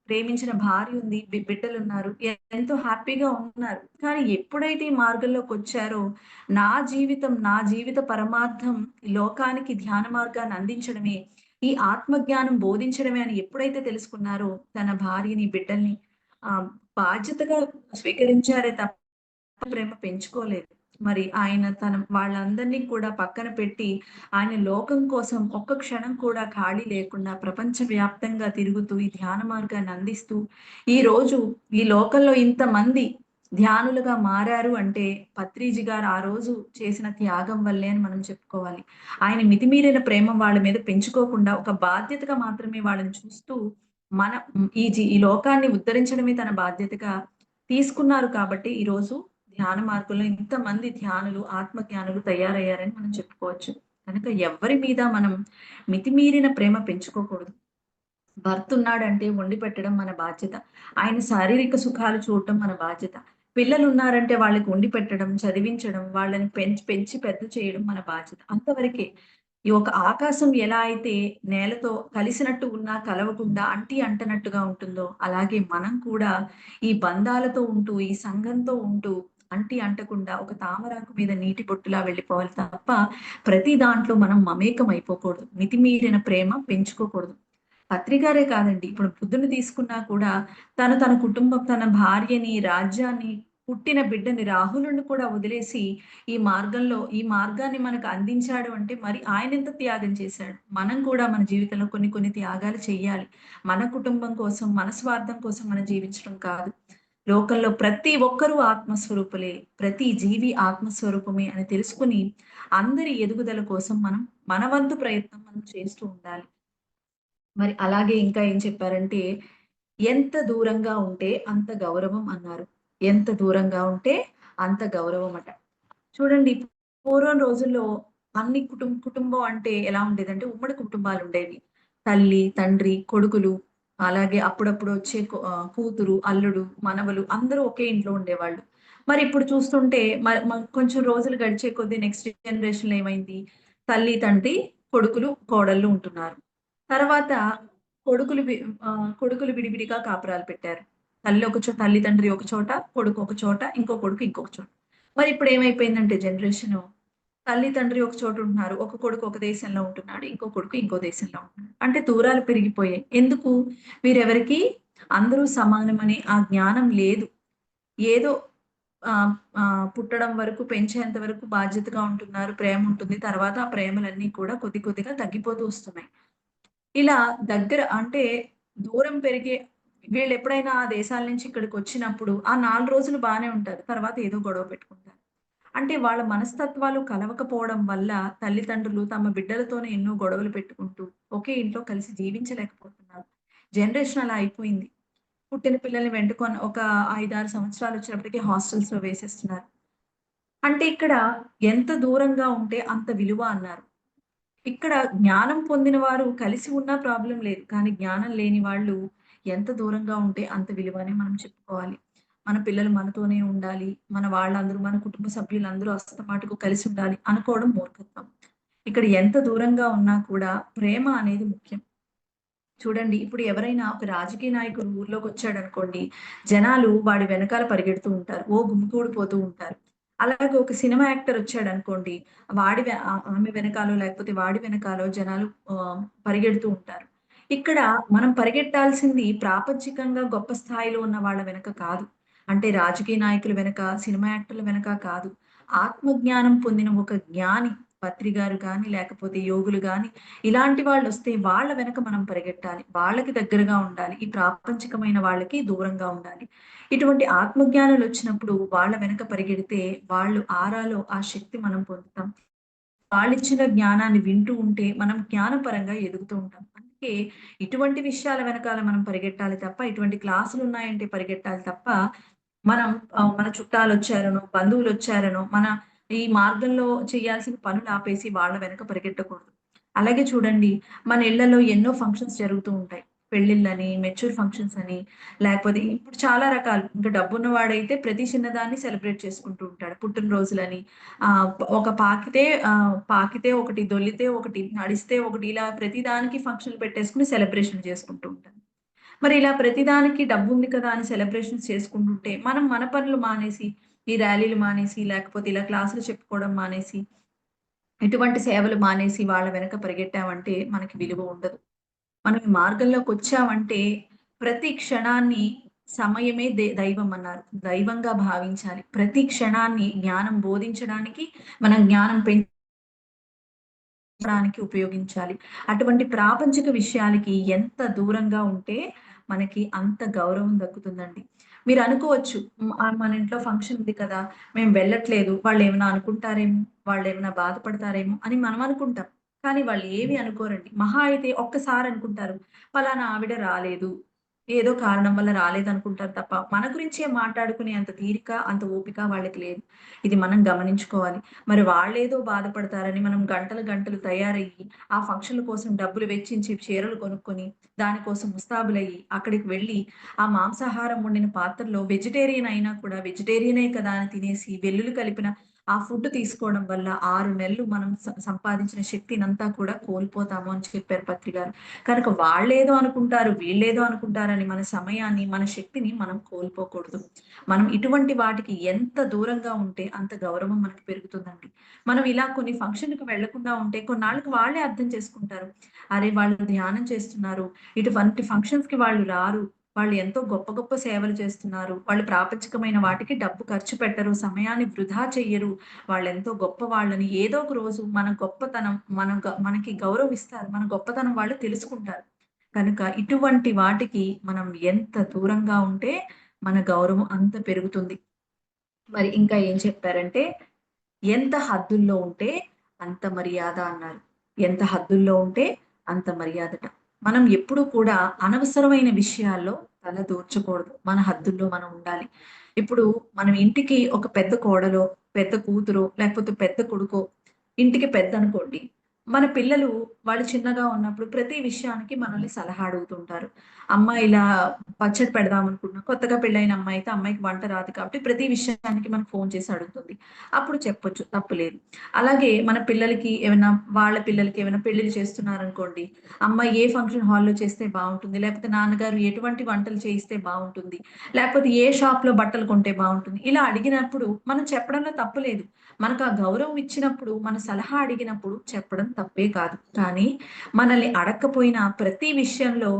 ప్రేమించిన భార్య ఉంది. బిడ్డలున్నారు. ఎంతో హ్యాపీగా ఉన్నారు. కానీ ఎప్పుడైతే ఈ మార్గంలోకొచ్చారో, నా జీవిత పరమార్థం ఈ లోకానికి ధ్యాన మార్గాన్ని అందించడమే, ఈ ఆత్మజ్ఞానం బోధించడమే అని ఎప్పుడైతే తెలుసుకున్నారో, తన భార్యని, బిడ్డల్ని ఆహ్, బాధ్యతగా స్వీకరించారే తప్ప ప్రేమ పెంచుకోలేదు. మరి ఆయన వాళ్ళందరినీ కూడా పక్కన పెట్టి, ఆయన లోకం కోసం ఒక్క క్షణం కూడా ఖాళీ లేకుండా ప్రపంచవ్యాప్తంగా తిరుగుతూ, ఈ ధ్యాన మార్గాన్ని అందిస్తూ, ఈరోజు ఈ లోకంలో ఇంతమంది ధ్యానులుగా మారారు అంటే, పత్రిజీ గారు ఆ రోజు చేసిన త్యాగం వల్లే అని మనం చెప్పుకోవాలి. ఆయన మితిమీరిన ప్రేమ వాళ్ళ మీద పెంచుకోకుండా, ఒక బాధ్యతగా మాత్రమే వాళ్ళని చూస్తూ, మన ఈ లోకాన్ని ఉద్ధరించడమే తన బాధ్యతగా తీసుకున్నారు కాబట్టి, ఈరోజు ధ్యాన మార్గంలో ఇంతమంది ధ్యానులు, ఆత్మ జ్ఞానులు తయారయ్యారని మనం చెప్పుకోవచ్చు. కనుక ఎవ్వరి మీద మనం మితిమీరిన ప్రేమ పెంచుకోకూడదు. భర్తున్నాడంటే వండి పెట్టడం మన బాధ్యత. ఆయన శారీరక సుఖాలు చూడటం మన బాధ్యత. పిల్లలున్నారంటే వాళ్ళకి వండి పెట్టడం, చదివించడం, వాళ్ళని పెంచి పెద్ద చేయడం మన బాధ్యత. అంతవరకే. ఈ ఒక ఆకాశం ఎలా అయితే నేలతో కలిసినట్టు ఉన్నా కలవకుండా అంటనట్టుగా ఉంటుందో, అలాగే మనం కూడా ఈ బంధాలతో ఉంటూ, ఈ సంఘంతో ఉంటూ, అంటకుండా ఒక తామరాకు మీద నీటి బొట్టులా వెళ్ళిపోవాలి తప్ప ప్రతి దాంట్లో మనం మమేకం అయిపోకూడదు. మితిమీరిన ప్రేమ పెంచుకోకూడదు. పత్రికారే కాదండి. ఇప్పుడు బుద్ధుని తీసుకున్నా కూడా తన కుటుంబం, తన భార్యని, రాజ్యాన్ని, పుట్టిన బిడ్డని, రాహులుని కూడా వదిలేసి ఈ మార్గాన్ని మనకు అందించాడు అంటే మరి ఆయనెంత త్యాగం చేశాడు. మనం కూడా మన జీవితంలో కొన్ని త్యాగాలు చెయ్యాలి. మన కుటుంబం కోసం, మన స్వార్థం కోసం మనం జీవించడం కాదు. లోకంలో ప్రతి ఒక్కరూ ఆత్మస్వరూపులే. ప్రతి జీవి ఆత్మస్వరూపమే అని తెలుసుకొని అందరి ఎదుగుదల కోసం మన వంతు ప్రయత్నం మనం చేస్తూ ఉండాలి. మరి అలాగే ఇంకా ఏం చెప్పారంటే, ఎంత దూరంగా ఉంటే అంత గౌరవం అన్నారు. ఎంత దూరంగా ఉంటే అంత గౌరవం అట. చూడండి పూర్వం రోజుల్లో అన్ని కుటుంబం అంటే ఎలా ఉండేదంటే ఉమ్మడి కుటుంబాలుండేవి. తల్లి, తండ్రి, కొడుకులు, అలాగే అప్పుడప్పుడు వచ్చే కూతురు, అల్లుడు, మనవలు అందరూ ఒకే ఇంట్లో ఉండేవాళ్ళు. మరి ఇప్పుడు చూస్తుంటే మ మ కొంచెం రోజులు గడిచే కొద్దీ నెక్స్ట్ జనరేషన్‌లో ఏమైంది? తల్లి, తండ్రి, కొడుకులు, కోడళ్ళు ఉంటున్నారు. తర్వాత కొడుకులు విడివిడిగా కాపురాలు పెట్టారు. తల్లి, తండ్రి ఒక చోట, కొడుకు ఒక చోట, ఇంకో కొడుకు ఇంకొక చోట. మరి ఇప్పుడు ఏమైపోయిందంటే జనరేషను తల్లి, తండ్రి ఒక చోట ఉంటున్నారు. ఒక కొడుకు ఒక దేశంలో ఉంటున్నాడు. ఇంకో కొడుకు ఇంకో దేశంలో ఉంటున్నాడు. అంటే దూరాలు పెరిగిపోయాయి. ఎందుకు? వీరెవరికీ అందరూ సమానమనే ఆ జ్ఞానం లేదు. ఏదో పుట్టడం వరకు, పెంచేంత వరకు బాధ్యతగా ఉంటున్నారు. ప్రేమ ఉంటుంది. తర్వాత ఆ ప్రేమలన్నీ కూడా కొద్దిగా తగ్గిపోతూ వస్తున్నాయి. ఇలా దగ్గర అంటే దూరం పెరిగే వీళ్ళెప్పుడైనా ఆ దేశాల నుంచి ఇక్కడికొచ్చినప్పుడు ఆ 4 రోజులు బానే ఉంటారు. తర్వాత ఏదో గొడవ పెట్టుకుంటారు. అంటే వాళ్ళ మనస్తత్వాలు కలవకపోవడం వల్ల తల్లిదండ్రులు తమ బిడ్డలతోనే ఎన్నో గొడవలు పెట్టుకుంటూ ఒకే ఇంట్లో కలిసి జీవించలేకపోతున్నారు. జనరేషన్ అలా అయిపోయింది. పుట్టిన పిల్లల్ని వెంటుకొని ఒక 5, 6 సంవత్సరాలొచ్చినప్పటికి హాస్టల్స్‌లో వేసేస్తున్నారు. అంటే ఇక్కడ ఎంత దూరంగా ఉంటే అంత విలువ అన్నారు. ఇక్కడ జ్ఞానం పొందిన వారు కలిసి ఉన్నా ప్రాబ్లమ్ లేదు. కానీ జ్ఞానం లేని వాళ్ళు ఎంత దూరంగా ఉంటే అంత విలువ అని మనం చెప్పుకోవాలి. మన పిల్లలు మనతోనే ఉండాలి. మన వాళ్ళందరూ మన కుటుంబ సభ్యులందరూ అస్తమాటుకు కలిసి ఉండాలి అనుకోవడం మూర్ఖత్వం. ఇక్కడ ఎంత దూరంగా ఉన్నా కూడా ప్రేమ అనేది ముఖ్యం. చూడండి ఇప్పుడు ఎవరైనా ఒక రాజకీయ నాయకుడు ఊర్లోకొచ్చాడనుకోండి, జనాలు వాడి వెనకాల పరిగెడుతూ ఉంటారు. గుమికూడిపోతూ ఉంటారు. అలాగే ఒక సినిమా యాక్టర్ వచ్చాడనుకోండి, ఆమె వెనకాలో లేకపోతే వాడి వెనకాలో జనాలు పరిగెడుతూ ఉంటారు. ఇక్కడ మనం పరిగెట్టాల్సింది ప్రాపంచికంగా గొప్ప స్థాయిలో ఉన్న వాళ్ళ వెనక కాదు. అంటే రాజకీయ నాయకుల వెనక, సినిమా యాక్టర్ల వెనక కాదు. ఆత్మజ్ఞానం పొందిన ఒక జ్ఞాని పత్రి గారు గాని, లేకపోతే యోగులు గాని ఇలాంటి వాళ్ళొస్తే వాళ్ళ వెనక మనం పరిగెట్టాలి. వాళ్ళకి దగ్గరగా ఉండాలి. ఈ ప్రాపంచికమైన వాళ్ళకి దూరంగా ఉండాలి. ఇటువంటి ఆత్మజ్ఞానాలొచ్చినప్పుడు వాళ్ళ వెనక పరిగెడితే వాళ్ళు ఆరాలో ఆ శక్తి మనం పొందుతాం. వాళ్ళిచ్చిన జ్ఞానాన్ని వింటూ ఉంటే మనం జ్ఞానపరంగా ఎదుగుతూ ఉంటాం. అందుకే ఇటువంటి విషయాల వెనకాల మనం పరిగెట్టాలి తప్ప, ఇటువంటి క్లాసులున్నాయంటే పరిగెట్టాలి తప్ప, మనం మన చుట్టాలొచ్చారనో, బంధువులొచ్చారనో, ఈ మార్గంలో చేయాల్సిన పనులాపేసి వాళ్ళ వెనక పరిగెట్టకూడదు. అలాగే చూడండి, మన ఇళ్ళలో ఎన్నో ఫంక్షన్స్ జరుగుతూ ఉంటాయి. పెళ్ళిళ్ళని, మెచ్యూర్ ఫంక్షన్స్ అని, లేకపోతే ఇప్పుడు చాలా రకాలు. ఇంకా డబ్బున్నవాడైతే ప్రతి చిన్నదాన్ని సెలబ్రేట్ చేసుకుంటూ ఉంటాడు. పుట్టినరోజులని, పాకితే ఒకటి, దొర్లితే ఒకటి, నడిస్తే ఒకటి, ఇలా ప్రతిదానికి ఫంక్షన్‌లు పెట్టేసుకొని సెలబ్రేషన్ చేసుకుంటూ ఉంటారు. మరి ఇలా ప్రతిదానికి డబ్బుంది కదా అని సెలబ్రేషన్స్ చేసుకుంటుంటే, మనం మన పనులు మానేసి, ఈ ర్యాలీలు మానేసి, లేకపోతే ఇలా క్లాసులు చెప్పుకోవడం మానేసి, ఇటువంటి సేవలు మానేసి వాళ్ళ వెనక పరిగెట్టామంటే మనకి విలువ ఉండదు. మనం ఈ మార్గంలోకొచ్చామంటే ప్రతి క్షణాన్ని సమయమే దైవం అన్నారు. దైవంగా భావించాలి. ప్రతి క్షణాన్ని జ్ఞానం బోధించడానికి, మనం జ్ఞానం పెంచడానికి ఉపయోగించాలి. అటువంటి ప్రాపంచిక విషయాలకి ఎంత దూరంగా ఉంటే మనకి అంత గౌరవం దక్కుతుందండి. మీరనుకోవచ్చు మన ఇంట్లో ఫంక్షన్ ఉంది కదా! మేము వెళ్ళట్లేదు. వాళ్ళేమైనా అనుకుంటారేమో, వాళ్ళేమైనా బాధపడతారేమో అని మనం అనుకుంటాం. కానీ వాళ్ళు ఏమి అనుకోరండి. మహా అయితే ఒక్కసారి అనుకుంటారు. పలానా ఆవిడ రాలేదు. ఏదో కారణం వల్ల రాలేదనుకుంటారు తప్ప, మన గురించే మాట్లాడుకునే అంత తీరిక, అంత ఓపిక వాళ్ళకి లేదు. ఇది మనం గమనించుకోవాలి. మరి వాళ్ళేదో బాధపడతారని మనం గంటలు తయారయ్యి, ఆ ఫంక్షన్‌ల కోసం డబ్బులు వెచ్చించి చీరలు కొనుక్కొని, దానికోసం ముస్తాబులయ్యి, అక్కడికి వెళ్ళి, ఆ మాంసాహారం వండిన పాత్రలో వెజిటేరియన్ అయినా కూడా వెజిటేరియనే కదా అని తినేసి, వెల్లుల్లి కలిపిన ఆ ఫుడ్ తీసుకోవడం వల్ల 6 నెలలు మనం సంపాదించిన శక్తినంతా కూడా కోల్పోతాము అని చెప్పారు పత్రి గారు. కనుక వాళ్ళేదో అనుకుంటారు, వీళ్ళేదో అనుకుంటారని మన సమయాన్ని, మన శక్తిని మనం కోల్పోకూడదు. మనం ఇటువంటి వాటికి ఎంత దూరంగా ఉంటే అంత గౌరవం మనకు పెరుగుతుందండి. మనం ఇలా కొన్ని ఫంక్షన్‌కి వెళ్ళకుండా ఉంటే కొన్నాళ్ళకి వాళ్ళే అర్థం చేసుకుంటారు. అరే! వాళ్ళు ధ్యానం చేస్తున్నారు. ఇటువంటి ఫంక్షన్స్‌కి వాళ్ళు రారు. వాళ్ళు ఎంతో గొప్ప గొప్ప సేవలు చేస్తున్నారు. వాళ్ళు ప్రాపంచికమైన వాటికి డబ్బు ఖర్చు పెట్టరు. సమయాన్ని వృధా చెయ్యరు. వాళ్ళెంతో గొప్పవాళ్ళని ఏదో ఒక రోజు మన గొప్పతనం మనకి గౌరవిస్తారు. మన గొప్పతనం వాళ్ళు తెలుసుకుంటారు. కనుక ఇటువంటి వాటికి మనం ఎంత దూరంగా ఉంటే మన గౌరవం అంత పెరుగుతుంది. మరి ఇంకా ఏం చెప్పారంటే, ఎంత హద్దుల్లో ఉంటే అంత మర్యాద అన్నారు. ఎంత హద్దుల్లో ఉంటే అంత మర్యాదట. మనం ఎప్పుడూ కూడా అనవసరమైన విషయాల్లో తల దూర్చకూడదు. మన హద్దుల్లో మనం ఉండాలి. ఇప్పుడు మనం ఇంటికి ఒక పెద్ద కోడలో, పెద్ద కూతురో, లేకపోతే పెద్ద కొడుకో, ఇంటికి పెద్దనుకోండి. మన పిల్లలు వాళ్ళు చిన్నగా ఉన్నప్పుడు ప్రతి విషయానికి మనల్ని సలహా అడుగుతుంటారు. అమ్మ ఇలా పచ్చడి పెడదాం అనుకుంటున్నా. కొత్తగా పెళ్ళైన అమ్మాయి అయితే అమ్మాయికి వంట రాదు కాబట్టి ప్రతి విషయానికి మనకు ఫోను చేసి అడుగుతుంది. అప్పుడు చెప్పొచ్చు తప్పులేదు. అలాగే మన పిల్లలకి ఏమైనా వాళ్ళ పిల్లలకి ఏమైనా పెళ్ళిళ్ళు చేస్తున్నారనుకోండి. అమ్మ ఏ ఫంక్షన్ హాల్‌లో చేస్తే బావుంటుంది? లేకపోతే నాన్నగారు ఎటువంటి వంటలు చేయిస్తే బావుంటుంది? లేకపోతే ఏ షాప్‌లో బట్టలు కొంటే బావుంటుంది? ఇలా అడిగినప్పుడు మనం చెప్పడంలో తప్పు లేదు. మనకు ఆ గౌరవం ఇచ్చినప్పుడు, మన సలహా అడిగినప్పుడు చెప్పడం తప్పే కాదు. కానీ మనల్ని అడక్కపోయినా ప్రతి విషయంలో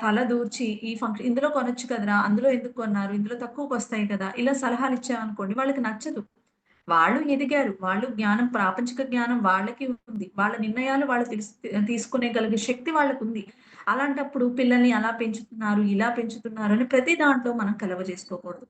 తల దూర్చి ఈ ఇందులో కొనొచ్చు కదరా! అందులో ఎందుకు కొన్నారు? ఇందులో తక్కువకొస్తాయి కదా! ఇలా సలహాలిచ్చామనుకోండి వాళ్ళకి నచ్చదు. వాళ్ళు ఎదిగారు. వాళ్ళు జ్ఞానం ప్రాపంచిక జ్ఞానం వాళ్ళకి ఉంది. వాళ్ళ నిర్ణయాలు వాళ్ళు తీసుకునేగలిగే శక్తి వాళ్ళకుంది. అలాంటప్పుడు పిల్లల్ని అలా పెంచుతున్నారు, ఇలా పెంచుతున్నారు అని ప్రతి దాంట్లో మనం కలవజేసుకోకూడదు.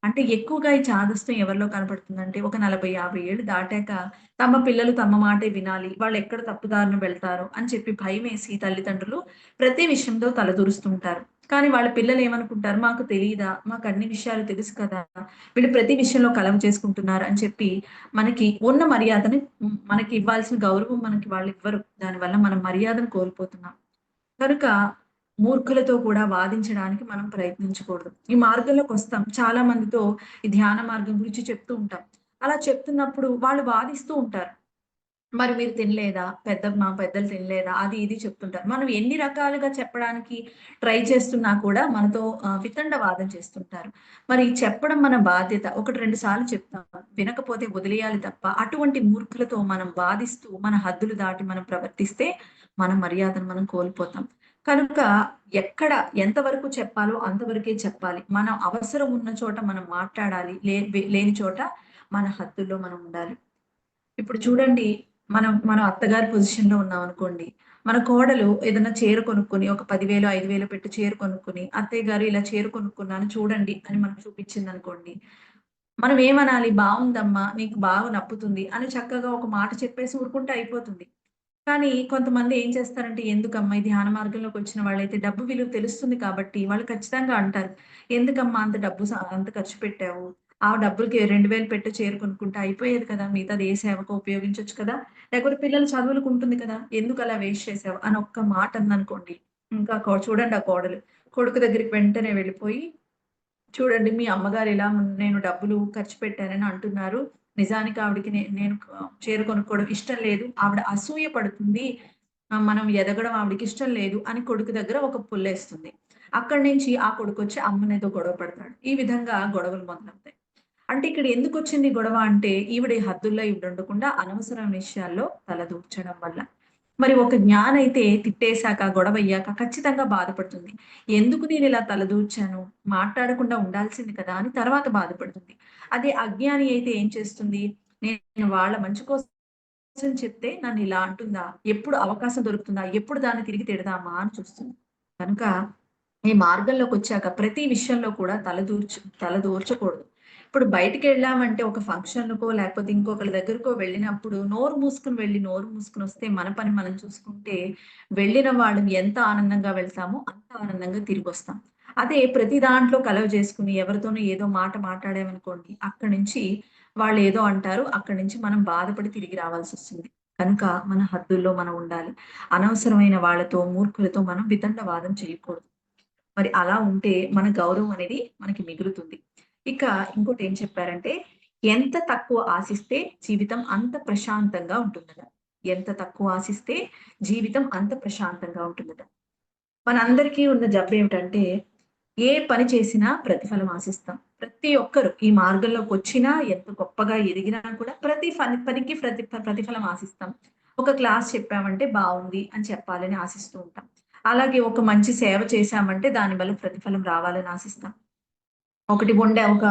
అంటే ఎక్కువగా ఈ చాదస్తం ఎవరిలో కనపడుతుందంటే ఒక 40, 50 ఏళ్ళు దాటాక తమ పిల్లలు తమ మాటే వినాలి. వాళ్ళెక్కడ తప్పుదారిన వెళ్తారో అని చెప్పి భయమేసి తల్లిదండ్రులు ప్రతి విషయంలో తలదూరుస్తుంటారు. కానీ వాళ్ళ పిల్లలేమనుకుంటారు, మాకు తెలీదా? మాకన్ని విషయాలు తెలుసు కదా! వీళ్ళు ప్రతి విషయంలో కలవ చేసుకుంటున్నారు అని చెప్పి మనకి ఉన్న మర్యాదని మనకి ఇవ్వాల్సిన గౌరవం మనకి వాళ్ళివ్వరు. దానివల్ల మనం మర్యాదను కోల్పోతున్నాం. కనుక మూర్ఖులతో కూడా వాదించడానికి మనం ప్రయత్నించకూడదు. ఈ మార్గంలోకొస్తాం. చాలా మందితో ఈ ధ్యాన మార్గం గురించి చెప్తూ ఉంటాం. అలా చెప్తున్నప్పుడు వాళ్ళు వాదిస్తూ ఉంటారు. మరి మీరు తినలేదా? మా పెద్దలు తినలేదా? అది ఇది చెప్తుంటారు. మనం ఎన్ని రకాలుగా చెప్పడానికి ట్రై చేస్తున్నా కూడా మనతో వితండవాదం చేస్తుంటారు. మరి చెప్పడం మన బాధ్యత. 1, 2 సార్లు చెప్తాం. వినకపోతే వదిలేయాలి తప్ప, అటువంటి మూర్ఖులతో మనం వాదిస్తూ, మన హద్దులు దాటి మనం ప్రవర్తిస్తే మన మర్యాదను మనం కోల్పోతాం. కనుక ఎక్కడ ఎంతవరకు చెప్పాలో అంతవరకే చెప్పాలి. మన అవసరం ఉన్న చోట మనం మాట్లాడాలి. లేని చోట మన హద్దుల్లో మనం ఉండాలి. ఇప్పుడు చూడండి మనం అత్తగారి పొజిషన్‌లో ఉన్నామనుకోండి. మన కోడలు ఏదైనా చీర కొనుక్కొని ఒక 10,000, 5,000 పెట్టి చీర కొనుక్కొని, "అత్తయ్య గారు ఇలా చీర కొనుక్కున్నాను చూడండి" అని మనకు చూపించిందనుకోండి. మనం ఏమనాలి? "బావుందమ్మా, నీకు బాగా నప్పుతుంది" అని చక్కగా ఒక మాట చెప్పేసి ఊరుకుంటే అయిపోతుంది. కానీ కొంతమంది ఏం చేస్తారంటే, ఎందుకమ్మా ఈ ధ్యాన మార్గంలోకొచ్చిన వాళ్ళైతే డబ్బు విలువ తెలుస్తుంది కాబట్టి, వాళ్ళు ఖచ్చితంగా అంటారు. ఎందుకమ్మా అంత అంత ఖర్చు పెట్టావు? ఆ డబ్బులకి 2,000 పెట్టి చీర కొనుక్కుంటే అయిపోయేది కదా! మిగతాది ఏ సేవకో ఉపయోగించొచ్చు కదా! లేకపోతే పిల్లల చదువులకు ఉంటుంది కదా! ఎందుకలా వేస్ట్ చేసావు? అని ఒక్క మాట అందనుకోండి. ఇంకా చూడండి ఆ కోడలు. కొడుకు దగ్గరికి వెంటనే వెళ్ళిపోయి చూడండి మీ అమ్మగారు ఇలా నేను డబ్బులు ఖర్చు పెట్టానని అంటున్నారు. నిజానికి ఆవిడకి నేను చీర కొనుక్కోవడం ఇష్టం లేదు. ఆవిడ అసూయ పడుతుంది. మనం ఎదగడం ఆవిడకి ఇష్టం లేదు అని కొడుకు దగ్గర ఒక పుల్లేస్తుంది. అక్కడి నుంచి ఆ కొడుకొచ్చి అమ్మనేదో గొడవ పడతాడు. ఈ విధంగా గొడవలు మొదలవుతాయి. అంటే ఇక్కడ ఎందుకొచ్చింది గొడవ అంటే ఈవిడ హద్దుల్లో ఈవిడ ఉండకుండా అనవసరమైన విషయాల్లో తలదూర్చడం వల్ల. మరి ఒక జ్ఞానైతే తిట్టేసాక, గొడవయ్యాక ఖచ్చితంగా బాధపడుతుంది. ఎందుకు నేనిలా తలదూర్చాను? మాట్లాడకుండా ఉండాల్సింది కదా! అని తర్వాత బాధపడుతుంది. అదే అజ్ఞాని అయితే ఏం చేస్తుంది? నేను వాళ్ళ మంచి కోసం చెప్తే నన్నిలా అంటుందా? ఎప్పుడు అవకాశం దొరుకుతుందా? ఎప్పుడు దాన్ని తిరిగి తిడదామా అని చూస్తుంది. కనుక ఈ మార్గంలోకొచ్చాక ప్రతి విషయంలో కూడా తలదూర్చకూడదు. ఇప్పుడు బయటికెళ్ళామంటే ఒక ఫంక్షన్‌కో లేకపోతే ఇంకొకళ్ళ దగ్గరకో వెళ్ళినప్పుడు నోరు మూసుకొని వెళ్లి, నోరు మూసుకొనొస్తే మన పని మనం చూసుకుంటే, వెళ్ళిన వాళ్ళని ఎంత ఆనందంగా వెళ్తామో అంత ఆనందంగా తిరిగొస్తాం. అదే ప్రతి దాంట్లో కలవ చేసుకొని ఎవరితోనో ఏదో మాట మాట్లాడామనుకోండి, అక్కడి నుంచి వాళ్ళేదో అంటారు. అక్కడి నుంచి మనం బాధపడి తిరిగి రావాల్సొస్తుంది. కనుక మన హద్దుల్లో మనం ఉండాలి. అనవసరమైన వాళ్ళతో, మూర్ఖులతో మనం వితండవాదం చేయకూడదు. మరి అలా ఉంటే మన గౌరవం అనేది మనకి మిగులుతుంది. ఇక ఇంకోటేం చెప్పారంటే, ఎంత తక్కువ ఆశిస్తే జీవితం అంత ప్రశాంతంగా ఉంటుందట. ఎంత తక్కువ ఆశిస్తే జీవితం అంత ప్రశాంతంగా ఉంటుందట. మనందరికీ ఉన్న జబ్బేమిటంటే, ఏ పని చేసినా ప్రతిఫలం ఆశిస్తాం. ప్రతి ఒక్కరు ఈ మార్గంలోకొచ్చినా, ఎంత గొప్పగా ఎదిగినా కూడా ప్రతి పనికి ప్రతిఫలం ఆశిస్తాం. ఒక క్లాస్ చెప్పామంటే బావుంది అని చెప్పాలని ఆశిస్తూ ఉంటాం. అలాగే ఒక మంచి సేవ చేశామంటే దాని వల్ల ప్రతిఫలం రావాలని ఆశిస్తాం. ఒక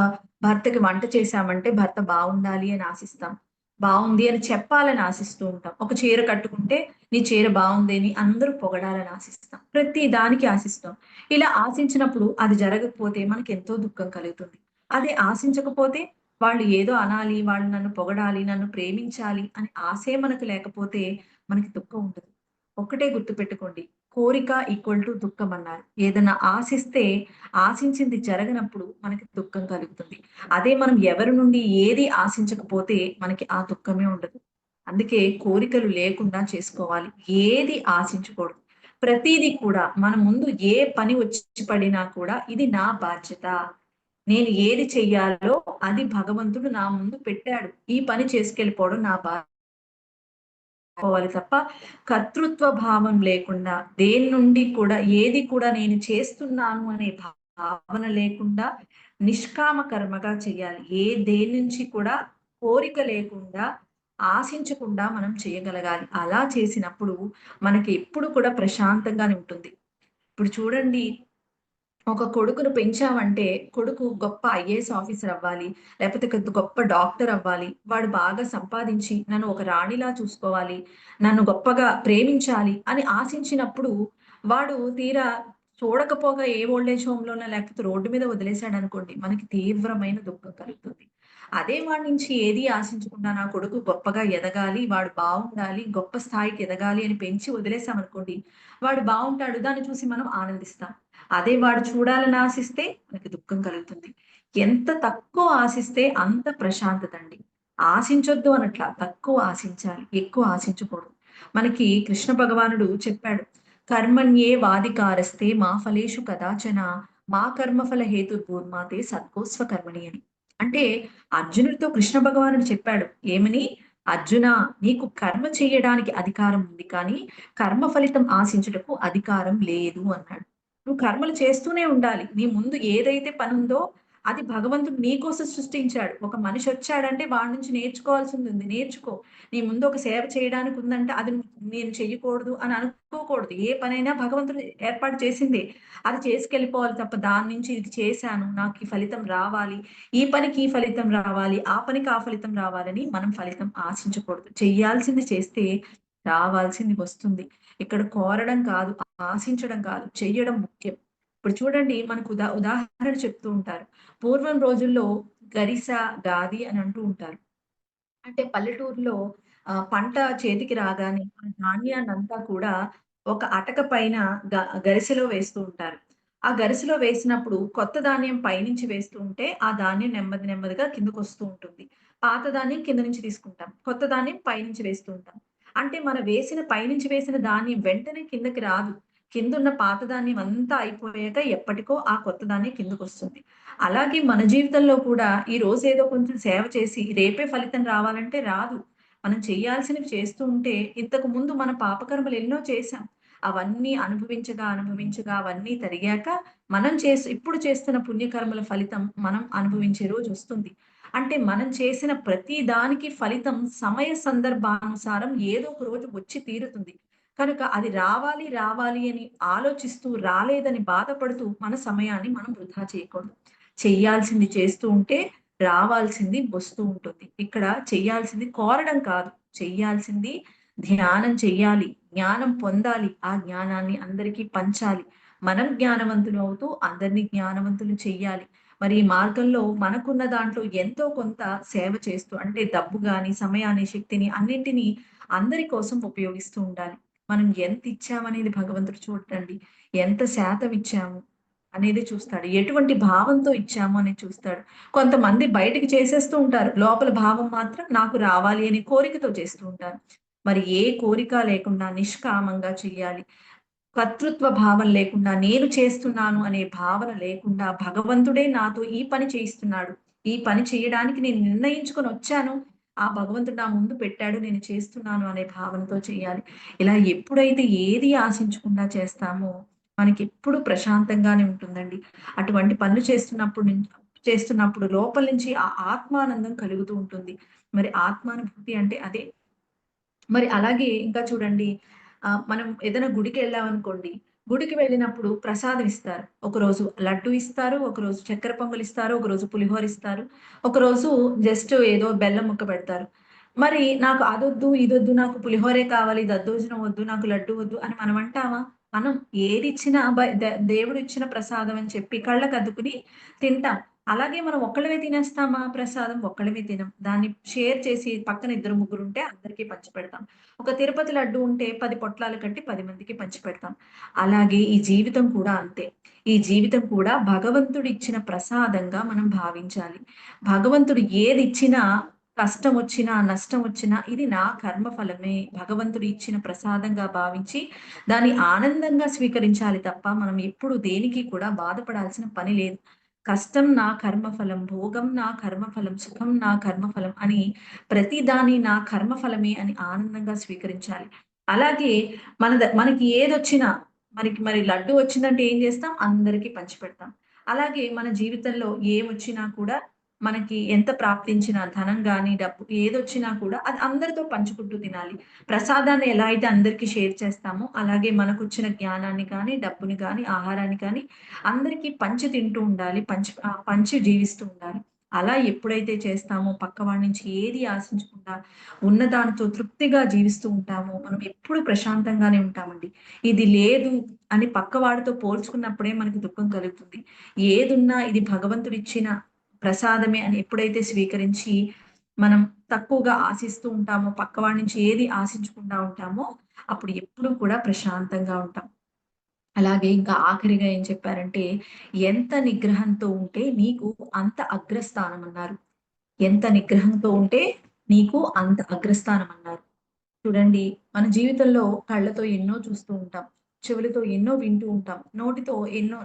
భర్తకి వంట చేశామంటే భర్త బావుండాలి అని ఆశిస్తాం. బావుంది అని చెప్పాలని ఆశిస్తూ ఉంటాం. ఒక చీర కట్టుకుంటే నీ చీర బావుంది అని అందరూ పొగడాలని ఆశిస్తాం. ప్రతి దానికి ఆశిస్తాం. ఇలా ఆశించినప్పుడు అది జరగకపోతే మనకెంతో దుఃఖం కలుగుతుంది. అదే ఆశించకపోతే వాళ్ళు ఏదో అనాలి, వాళ్ళు నన్ను పొగడాలి, నన్ను ప్రేమించాలి అని ఆశే మనకు లేకపోతే మనకి దుఃఖం ఉండదు. ఒక్కటే గుర్తుపెట్టుకోండి. కోరిక ఈక్వల్ టు దుఃఖం అన్నారు. ఏదన్నా ఆశిస్తే ఆశించింది జరగనప్పుడు మనకి దుఃఖం కలుగుతుంది. అదే మనం ఎవరి నుండి ఏది ఆశించకపోతే మనకి ఆ దుఃఖమే ఉండదు. అందుకే కోరికలు లేకుండా చేసుకోవాలి. ఏది ఆశించకూడదు. ప్రతీది కూడా మన ముందు ఏ పని వచ్చి పడినా కూడా ఇది నా బాధ్యత. నేను ఏది చెయ్యాలో అది భగవంతుడు నా ముందు పెట్టాడు. ఈ పని చేసుకెళ్ళిపోవడం నా పోవాలి తప్ప కర్తృత్వ భావం లేకుండా దేని నుండి కూడా ఏది కూడా నేను చేస్తున్నాను అనే భావన లేకుండా నిష్కామ కర్మగా చేయాలి. దేని నుంచి కూడా కోరిక లేకుండా ఆశించకుండా మనం చేయగలగాలి. అలా చేసినప్పుడు మనకి ఎప్పుడు కూడా ప్రశాంతంగానే ఉంటుంది. ఇప్పుడు చూడండి, ఒక కొడుకును పెంచామంటే, కొడుకు గొప్ప ఐఏఎస్ ఆఫీసర్ అవ్వాలి, లేపోతే గొప్ప డాక్టర్ అవ్వాలి. వాడు బాగా సంపాదించి నన్ను ఒక రాణిలా చూసుకోవాలి, నన్ను గొప్పగా ప్రేమించాలి అని ఆశించినప్పుడు, వాడు తీరా చూడకపోగా ఏ ఓల్డ్ ఏజ్ హోమ్‌లోనో లేకపోతే రోడ్డు మీద వదిలేసాడనుకోండి, మనకి తీవ్రమైన దుఃఖం కలుగుతుంది. అదే వాడి నుంచి ఏది ఆశించకుండా నా కొడుకు గొప్పగా ఎదగాలి, వాడు బావుండాలి, గొప్ప స్థాయికి ఎదగాలి అని పెంచి వదిలేసామనుకోండి, వాడు బావుంటాడు. దాన్ని చూసి మనం ఆనందిస్తాం. అదే వాడు చూడాలని ఆశిస్తే మనకి దుఃఖం కలుగుతుంది. ఎంత తక్కువ ఆశిస్తే అంత ప్రశాంతత అండి. ఆశించొద్దు అనట్లా. తక్కువ ఆశించాలి. ఎక్కువ ఆశించకూడదు. మనకి కృష్ణ భగవానుడు చెప్పాడు. కర్మణ్యే వాదికారస్తే మా ఫలేషు కదాచన మా కర్మఫల హేతుర్భూర్మాతే సత్కోస్వ కర్మణి అని. అంటే అర్జునుడితో కృష్ణ భగవానుడు చెప్పాడు. ఏమని? అర్జునా, నీకు కర్మ చేయడానికి అధికారం ఉంది కానీ కర్మ ఫలితం ఆశించుటకు అధికారం లేదు అన్నాడు. నువ్వు కర్మలు చేస్తూనే ఉండాలి. నీ ముందు ఏదైతే పనుందో అది భగవంతుడు నీకోసం సృష్టించాడు. ఒక మనిషి వచ్చాడంటే వాడి నుంచి నేర్చుకోవాల్సింది ఉంది. నేర్చుకో. నీ ముందు ఒక సేవ చేయడానికి ఉందంటే అది నేను చెయ్యకూడదు అని అనుకోకూడదు. ఏ పనైనా భగవంతుడు ఏర్పాటు చేసిందే. అది చేసుకెళ్ళిపోవాలి తప్ప దాని నుంచి ఇది చేశాను, నాకు ఈ ఫలితం రావాలి, ఈ పనికి ఈ ఫలితం రావాలి, ఆ పనికి ఆ ఫలితం రావాలని మనం ఫలితం ఆశించకూడదు. చెయ్యాల్సింది చేస్తే రావాల్సింది వస్తుంది. ఇక్కడ కోరడం కాదు, ఆశించడం కాదు, చెయ్యడం ముఖ్యం. ఇప్పుడు చూడండి, మనకు ఉదాహరణ చెప్తూ ఉంటారు. పూర్వం రోజుల్లో గరిస, గాది అని అంటూ ఉంటారు. అంటే పల్లెటూరులో పంట చేతికి రాగానే ఆ ధాన్యాన్నంతా కూడా ఒక అటక పైన గ గరిసెలో వేస్తూ ఉంటారు. ఆ గరిసెలో వేసినప్పుడు కొత్త ధాన్యం పైనుంచి వేస్తూ ఉంటే, ఆ ధాన్యం నెమ్మది నెమ్మదిగా కిందకొస్తూ ఉంటుంది. పాత ధాన్యం కింద నుంచి తీసుకుంటాం. కొత్త ధాన్యం పైనుంచి వేస్తూ ఉంటాం. అంటే పైనుంచి వేసిన ధాన్యం వెంటనే కిందకి రాదు. కిందున్న పాత ధాన్యం అంతా అయిపోయాక ఎప్పటికో ఆ కొత్త ధాన్యం కిందకొస్తుంది. అలాగే మన జీవితంలో కూడా ఈ రోజు ఏదో కొంచెం సేవ చేసి రేపే ఫలితం రావాలంటే రాదు. మనం చేయాల్సినవి చేస్తూ ఉంటే ఇంతకు ముందు మన పాపకర్మలు ఎన్నో చేశాం. అవన్నీ అనుభవించగా అవన్నీ తరిగాక ఇప్పుడు చేస్తున్న పుణ్యకర్మల ఫలితం మనం అనుభవించే రోజొస్తుంది. అంటే మనం చేసిన ప్రతి దానికి ఫలితం సమయ సందర్భానుసారం ఏదో ఒక రోజు వచ్చి తీరుతుంది. కనుక అది రావాలి, రావాలి అని ఆలోచిస్తూ రాలేదని బాధపడుతూ మన సమయాన్ని మనం వృధా చేయకూడదు. చెయ్యాల్సింది చేస్తూ ఉంటే రావాల్సింది వస్తూ ఉంటుంది. ఇక్కడ చెయ్యాల్సింది కోరడం కాదు. చెయ్యాల్సింది ధ్యానం చెయ్యాలి. జ్ఞానం పొందాలి. ఆ జ్ఞానాన్ని అందరికీ పంచాలి. మనం జ్ఞానవంతులు అవుతూ అందరిని జ్ఞానవంతులు చెయ్యాలి. మరి ఈ మార్గంలో మనకున్న దాంట్లో ఎంతో కొంత సేవ చేస్తూ అంటే డబ్బు గాని, సమయాన్ని, శక్తిని అన్నింటినీ అందరి కోసం ఉపయోగిస్తూ ఉండాలి. మనం ఎంత ఇచ్చామనేది భగవంతుడు చూడటండి. ఎంత శాతం ఇచ్చాము అనేది చూస్తాడు. ఎటువంటి భావంతో ఇచ్చాము అనేది చూస్తాడు. కొంతమంది బయటికి చేసేస్తూ ఉంటారు. లోపల భావం మాత్రం నాకు రావాలి అనే కోరికతో చేస్తూ ఉంటారు. మరి ఏ కోరిక లేకుండా నిష్కామంగా చెయ్యాలి. కర్తృత్వ భావం లేకుండా నేను చేస్తున్నాను అనే భావన లేకుండా భగవంతుడే నాతో ఈ పని చేయిస్తున్నాడు. ఈ పని చేయడానికి నేను నిర్ణయించుకొని వచ్చాను. ఆ భగవంతుడు నా ముందు పెట్టాడు. నేను చేస్తున్నాను అనే భావనతో చేయాలి. ఇలా ఎప్పుడైతే ఏది ఆశించకుండా చేస్తామో మనకెప్పుడు ప్రశాంతంగానే ఉంటుందండి. అటువంటి పనులు చేస్తున్నప్పుడు లోపల నుంచి ఆ ఆత్మానందం కలుగుతూ ఉంటుంది. మరి ఆత్మానుభూతి అంటే అదే. మరి అలాగే ఇంకా చూడండి మనం ఏదైనా గుడికెళ్ళామనుకోండి. గుడికి వెళ్ళినప్పుడు ప్రసాదం ఇస్తారు. ఒకరోజు లడ్డు ఇస్తారు, ఒకరోజు చక్కెర పొంగలిస్తారు, ఒకరోజు పులిహోర ఇస్తారు, ఒకరోజు జస్ట్ ఏదో బెల్లం ముక్క పెడతారు. మరి నాకు అదొద్దు, ఇదొద్దు, నాకు పులిహోరే కావాలి, దద్దోజనం వద్దు, నాకు లడ్డు వద్దు అని మనం అంటామా? అనం. ఏదిచ్చినా దేవుడిచ్చిన ప్రసాదం అని చెప్పి కళ్ళకద్దుకుని తింటాం. అలాగే మనం ఒక్కళ్ళమే తినేస్తామా ప్రసాదం? ఒక్కళ్ళమే తినం. దాన్ని షేర్ చేసి పక్కన ఇద్దరు, ముగ్గురుంటే అందరికీ పంచిపెడతాం. ఒక తిరుపతి లడ్డు ఉంటే 10 పొట్లాలు కట్టి 10 మందికి పంచిపెడతాం. అలాగే ఈ జీవితం కూడా అంతే. ఈ జీవితం కూడా భగవంతుడిచ్చిన ప్రసాదంగా మనం భావించాలి. భగవంతుడు ఏదిచ్చినా కష్టమొచ్చినా, నష్టమొచ్చినా ఇది నా కర్మ ఫలమే. భగవంతుడు ఇచ్చిన ప్రసాదంగా భావించి దాన్ని ఆనందంగా స్వీకరించాలి తప్ప మనం ఎప్పుడు దేనికి కూడా బాధపడాల్సిన పని లేదు. కష్టం నా కర్మఫలం, భోగం నా కర్మఫలం, సుఖం నా కర్మఫలం అని ప్రతిదాన్ని నా కర్మఫలమే అని ఆనందంగా స్వీకరించాలి. అలాగే మనకి ఏదొచ్చినా మరి లడ్డు వచ్చిందంటే ఏం చేస్తాం? అందరికి పంచిపెడతాం. అలాగే మన జీవితంలో ఏమొచ్చినా కూడా మనకి ఎంత ప్రాప్తించిన ధనం గాని, డబ్బు ఏదొచ్చినా కూడా అది అందరితో పంచుకుంటూ తినాలి. ప్రసాదాన్ని ఎలా అయితే అందరికి షేర్ చేస్తామో, అలాగే మనకొచ్చిన జ్ఞానాన్ని కానీ, డబ్బుని కానీ, ఆహారాన్ని కానీ అందరికీ పంచి తింటూ ఉండాలి. పంచి జీవిస్తూ ఉండాలి. అలా ఎప్పుడైతే చేస్తామో పక్కవాడి నుంచి ఏది ఆశించకుండా ఉన్న దానితో తృప్తిగా జీవిస్తూ ఉంటామో, మనం ఎప్పుడు ప్రశాంతంగానే ఉంటామండి. ఇది లేదు అని పక్కవాడితో పోల్చుకున్నప్పుడే మనకి దుఃఖం కలుగుతుంది. ఏదున్నా ఇది భగవంతుడిచ్చిన ప్రసాదమే అని ఎప్పుడైతే స్వీకరించి, మనం తక్కువగా ఆశిస్తూ ఉంటామో, పక్కవాడి నుంచి ఏది ఆశించకుండా ఉంటామో, అప్పుడు ఎప్పుడూ కూడా ప్రశాంతంగా ఉంటాం. అలాగే ఇంకా ఆఖరిగా ఏం చెప్పారంటే, ఎంత నిగ్రహంతో ఉంటే నీకు అంత అగ్రస్థానం అన్నారు. ఎంత నిగ్రహంతో ఉంటే నీకు అంత అగ్రస్థానం అన్నారు. చూడండి, మన జీవితంలో కళ్ళతో ఎన్నో చూస్తూ ఉంటాం. చెవులతో ఎన్నో వింటూ ఉంటాం.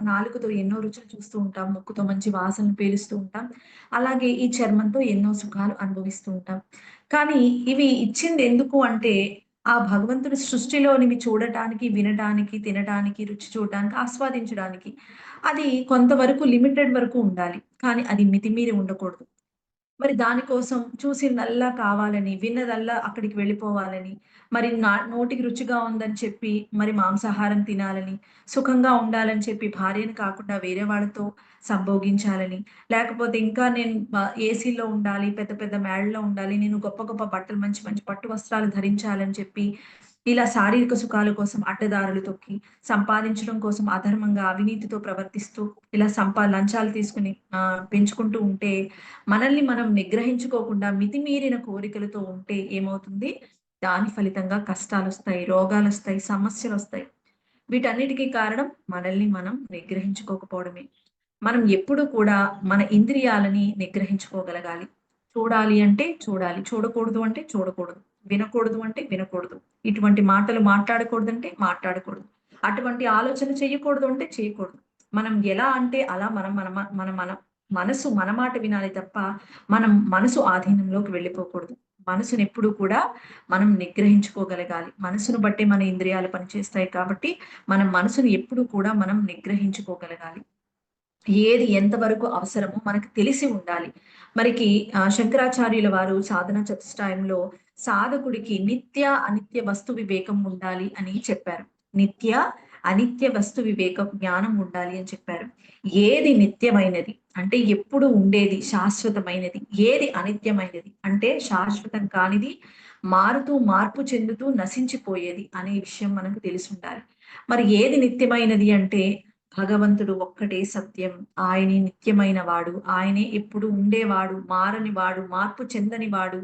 నాలుకతో ఎన్నో రుచులు చూస్తూ ఉంటాం. ముక్కుతో మంచి వాసనలు పీలుస్తూ ఉంటాం. అలాగే ఈ చర్మంతో ఎన్నో సుఖాలు అనుభవిస్తూ ఉంటాం. కానీ ఇవి ఇచ్చింది ఎందుకు అంటే, ఆ భగవంతుడి సృష్టిలోనివి చూడటానికి, వినటానికి, తినటానికి, రుచి చూడటానికి, ఆస్వాదించడానికి. అది కొంతవరకు లిమిటెడ్ వరకు ఉండాలి. కానీ అది మితిమీరి ఉండకూడదు. మరి దానికోసం చూసిందల్లా కావాలని, విన్నదల్లా అక్కడికి వెళ్ళిపోవాలని, మరి నోటికి రుచిగా ఉందని చెప్పి, మరి మాంసాహారం తినాలని, సుఖంగా ఉండాలని చెప్పి భార్యని కాకుండా వేరే వాళ్ళతో సంభోగించాలని, లేకపోతే ఇంకా నేను ఏసీలో ఉండాలి, పెద్ద పెద్ద మేడలో ఉండాలి, నేను గొప్ప గొప్ప బట్టలు మంచి మంచి పట్టు వస్త్రాలు ధరించాలని చెప్పి, ఇలా శారీరక సుఖాల కోసం అడ్డదారులు తొక్కి, సంపాదించడం కోసం అధర్మంగా, అవినీతితో ప్రవర్తిస్తూ, ఇలా లంచాలు తీసుకొని పెంచుకుంటూ ఉంటే మనల్ని మనం నిగ్రహించుకోకుండా మితిమీరిన కోరికలతో ఉంటే ఏమవుతుంది? దాని ఫలితంగా కష్టాలొస్తాయి, రోగాలొస్తాయి, సమస్యలొస్తాయి. వీటన్నిటికి కారణం మనల్ని మనం నిగ్రహించుకోకపోవడమే. మనం ఎప్పుడు కూడా మన ఇంద్రియాలని నిగ్రహించుకోగలగాలి. చూడాలి అంటే చూడాలి. చూడకూడదు అంటే చూడకూడదు. వినకూడదు అంటే వినకూడదు. ఇటువంటి మాటలు మాట్లాడకూడదంటే మాట్లాడకూడదు. అటువంటి ఆలోచన చేయకూడదు అంటే చేయకూడదు. మనం ఎలా అంటే అలా మనం మన మ మన మన మనసు మన మాట వినాలి తప్ప, మనం మనసు ఆధీనంలోకి వెళ్ళిపోకూడదు. మనసునెప్పుడు కూడా మనం నిగ్రహించుకోగలగాలి. మనసును బట్టే మన ఇంద్రియాలు పనిచేస్తాయి కాబట్టి, మన మనసుని ఎప్పుడు కూడా మనం నిగ్రహించుకోగలగాలి. ఏది ఎంతవరకు అవసరమో మనకు తెలిసి ఉండాలి. శంకరాచార్యుల వారు సాధన చతుష్టయంలో సాధకుడికి నిత్య, అనిత్య వస్తు వివేకం ఉండాలి అని చెప్పారు. నిత్య, అనిత్య వస్తు వివేకం జ్ఞానం ఉండాలి అని చెప్పారు. ఏది నిత్యమైనది అంటే ఎప్పుడు ఉండేది, శాశ్వతమైనది. ఏది అనిత్యమైనది అంటే శాశ్వతం కానిది, మారుతూ, మార్పు చెందుతూ నశించిపోయేది అనే విషయం మనకు తెలిసుండాలి. మరి ఏది నిత్యమైనది అంటే భగవంతుడు ఒక్కటే సత్యం. ఆయనే నిత్యమైన వాడు. ఆయనే ఎప్పుడు ఉండేవాడు, మారని వాడు, మార్పు చెందని వాడు,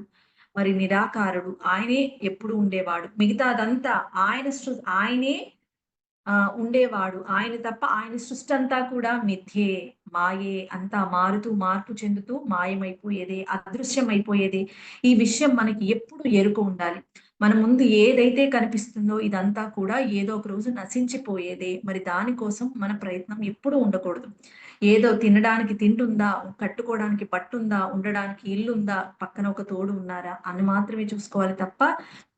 మరి నిరాకారుడు. ఆయనే ఎప్పుడు ఉండేవాడు. మిగతాదంతా ఆయనే ఉండేవాడు. ఆయన తప్ప ఆయన సృష్టంతా కూడా మిథ్యే, మాయే. అంతా మారుతూ, మార్పు చెందుతూ మాయమైపోయేదే, అదృశ్యమైపోయేదే. ఈ విషయం మనకి ఎప్పుడు ఎరుక ఉండాలి. మన ముందు ఏదైతే కనిపిస్తుందో ఇదంతా కూడా ఏదో ఒక రోజు నశించిపోయేదే. మరి దానికోసం మన ప్రయత్నం ఎప్పుడూ ఉండకూడదు. ఏదో తినడానికి తిండుందా, కట్టుకోవడానికి బట్టుందా, ఉండడానికి ఇల్లుందా, పక్కన ఒక తోడు ఉన్నారా అని మాత్రమే చూసుకోవాలి తప్ప,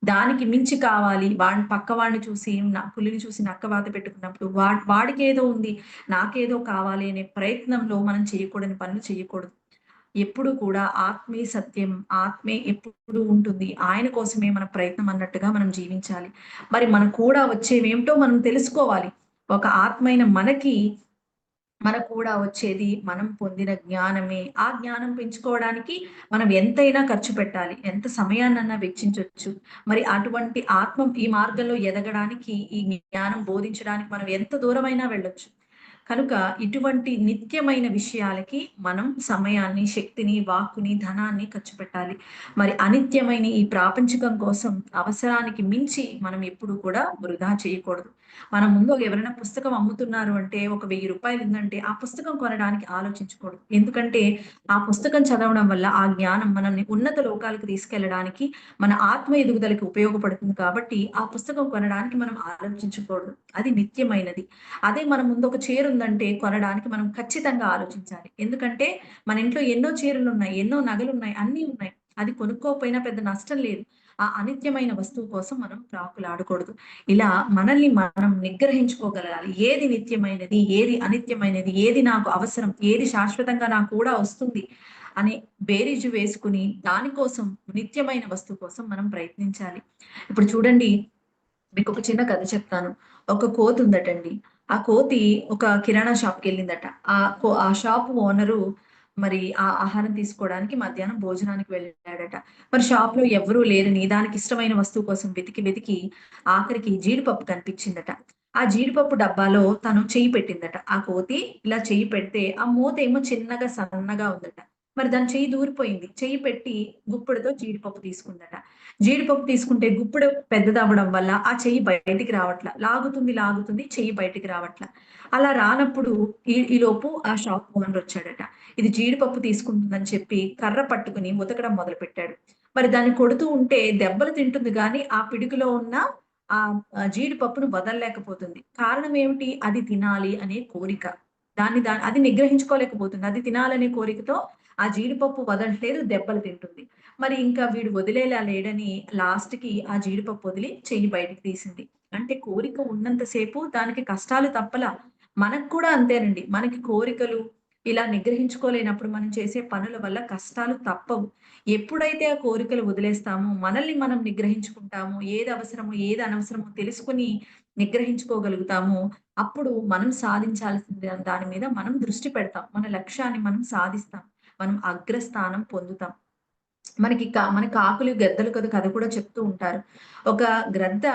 దానికి మించి కావాలి. పక్కవాడిని చూసి పులిని చూసి నక్క వాత పెట్టుకున్నప్పుడు వాడికేదో ఉంది, నాకేదో కావాలి అనే ప్రయత్నంలో మనం చేయకూడని పనులు చేయకూడదు. ఎప్పుడు కూడా ఆత్మే సత్యం. ఆత్మే ఎప్పుడు ఉంటుంది. ఆయన కోసమే మన ప్రయత్నం అన్నట్టుగా మనం జీవించాలి. మరి మన కూడా వచ్చేవేమిటో మనం తెలుసుకోవాలి. ఒక ఆత్మైన మన కూడా వచ్చేది మనం పొందిన జ్ఞానమే. ఆ జ్ఞానం పెంచుకోవడానికి మనం ఎంతైనా ఖర్చు పెట్టాలి. ఎంత సమయాన్నన్నా వెచ్చించొచ్చు. మరి అటువంటి ఆత్మ ఈ మార్గంలో ఎదగడానికి, ఈ జ్ఞానం బోధించడానికి మనం ఎంత దూరమైనా వెళ్ళొచ్చు. కనుక ఇటువంటి నిత్యమైన విషయాలకి మనం సమయాన్ని, శక్తిని, వాక్కుని, ధనాన్ని ఖర్చు పెట్టాలి. మరి అనిత్యమైన ఈ ప్రాపంచికం కోసం అవసరానికి మించి మనం ఎప్పుడు కూడా వృధా చేయకూడదు. మన ముందు ఎవరైనా పుస్తకం అమ్ముతున్నారు అంటే ఒక రూ. 1000 ఉందంటే ఆ పుస్తకం కొనడానికి ఆలోచించకూడదు. ఎందుకంటే ఆ పుస్తకం చదవడం వల్ల ఆ జ్ఞానం మనల్ని ఉన్నత లోకాలకు తీసుకెళ్ళడానికి, మన ఆత్మ ఎదుగుదలకి ఉపయోగపడుతుంది కాబట్టి ఆ పుస్తకం కొనడానికి మనం ఆలోచించకూడదు. అది నిత్యమైనది. అదే మన ముందు ఒక చీరుందంటే కొనడానికి మనం ఖచ్చితంగా ఆలోచించాలి. ఎందుకంటే మన ఇంట్లో ఎన్నో చీరలున్నాయి, ఎన్నో నగలున్నాయి, అన్నీ ఉన్నాయి. అది కొనుక్కోకపోయినా పెద్ద నష్టం లేదు. ఆ అనిత్యమైన వస్తువు కోసం మనం ప్రాకులాడకూడదు. ఇలా మనల్ని మనం నిగ్రహించుకోగలగాలి. ఏది నిత్యమైనది, ఏది అనిత్యమైనది, ఏది నాకు అవసరం, ఏది శాశ్వతంగా నాకు కూడా వస్తుంది అని బేరీజు వేసుకుని దానికోసం నిత్యమైన వస్తువు కోసం మనం ప్రయత్నించాలి. ఇప్పుడు చూడండి, మీకొక చిన్న కథ చెప్తాను. ఒక కోతుందటండి. ఆ కోతి ఒక కిరాణా షాప్‌కెళ్ళిందట. ఆ షాపు ఓనరు మరి ఆ ఆహారం తీసుకోవడానికి మధ్యాహ్నం భోజనానికి వెళ్ళాడట. మరి షాప్‌లో ఎవ్వరూ లేరని దానికిష్టమైన వస్తువు కోసం వెతికి ఆఖరికి జీడిపప్పు కనిపించిందట. ఆ జీడిపప్పు డబ్బాలో తను చెయ్యి పెట్టిందట. ఆ కోతి ఇలా చెయ్యి పెడితే ఆ మూతేమో చిన్నగా సన్నగా ఉందట. మరి దాని చెయ్యి దూరిపోయింది. చెయ్యి పెట్టి గుప్పెడుతో జీడిపప్పు తీసుకుందట. జీడిపప్పు తీసుకుంటే గుప్పెడు పెద్దదవ్వడం వల్ల ఆ చెయ్యి బయటికి రావట్ల. లాగుతుంది చెయ్యి బయటికి రావట్ల. అలా రానప్పుడు ఈలోపు ఆ షాప్ ఓనర్ వచ్చాడట. ఇది జీడిపప్పు తీసుకుంటుందని చెప్పి కర్ర పట్టుకుని ఉతకడం మొదలుపెట్టాడు. మరి దాన్ని కొడుతూ ఉంటే దెబ్బలు తింటుంది గానీ, ఆ పిడుగులో ఉన్న జీడిపప్పును వదల్లేకపోతుంది. కారణం ఏమిటి? అది తినాలి అనే కోరిక. అది నిగ్రహించుకోలేకపోతుంది. అది తినాలనే కోరికతో ఆ జీడిపప్పు వదలట్లేదు, దెబ్బలు తింటుంది. మరి ఇంకా వీడు వదిలేలా లేడని లాస్ట్‌కి ఆ జీడిపప్పు వదిలి చెయ్యి బయటికి తీసింది. అంటే కోరిక ఉన్నంత సేపు దానికి కష్టాలు తప్పలా. మనకు కూడా అంతేనండి. మనకి కోరికలు ఇలా నిగ్రహించుకోలేనప్పుడు మనం చేసే పనుల వల్ల కష్టాలు తప్పవు. ఎప్పుడైతే ఆ కోరికలు వదిలేస్తామో, మనల్ని మనం నిగ్రహించుకుంటామో, ఏది అవసరమో, ఏది అనవసరమో తెలుసుకొని నిగ్రహించుకోగలుగుతామో, అప్పుడు మనం సాధించాల్సిన దాని మీద మనం దృష్టి పెడతాం. మన లక్ష్యాన్ని మనం సాధిస్తాం. మనం అగ్రస్థానం పొందుతాం. మన కాకులు, గద్దలు కథ కూడా చెప్తూ ఉంటారు. ఒక గ్రద్ద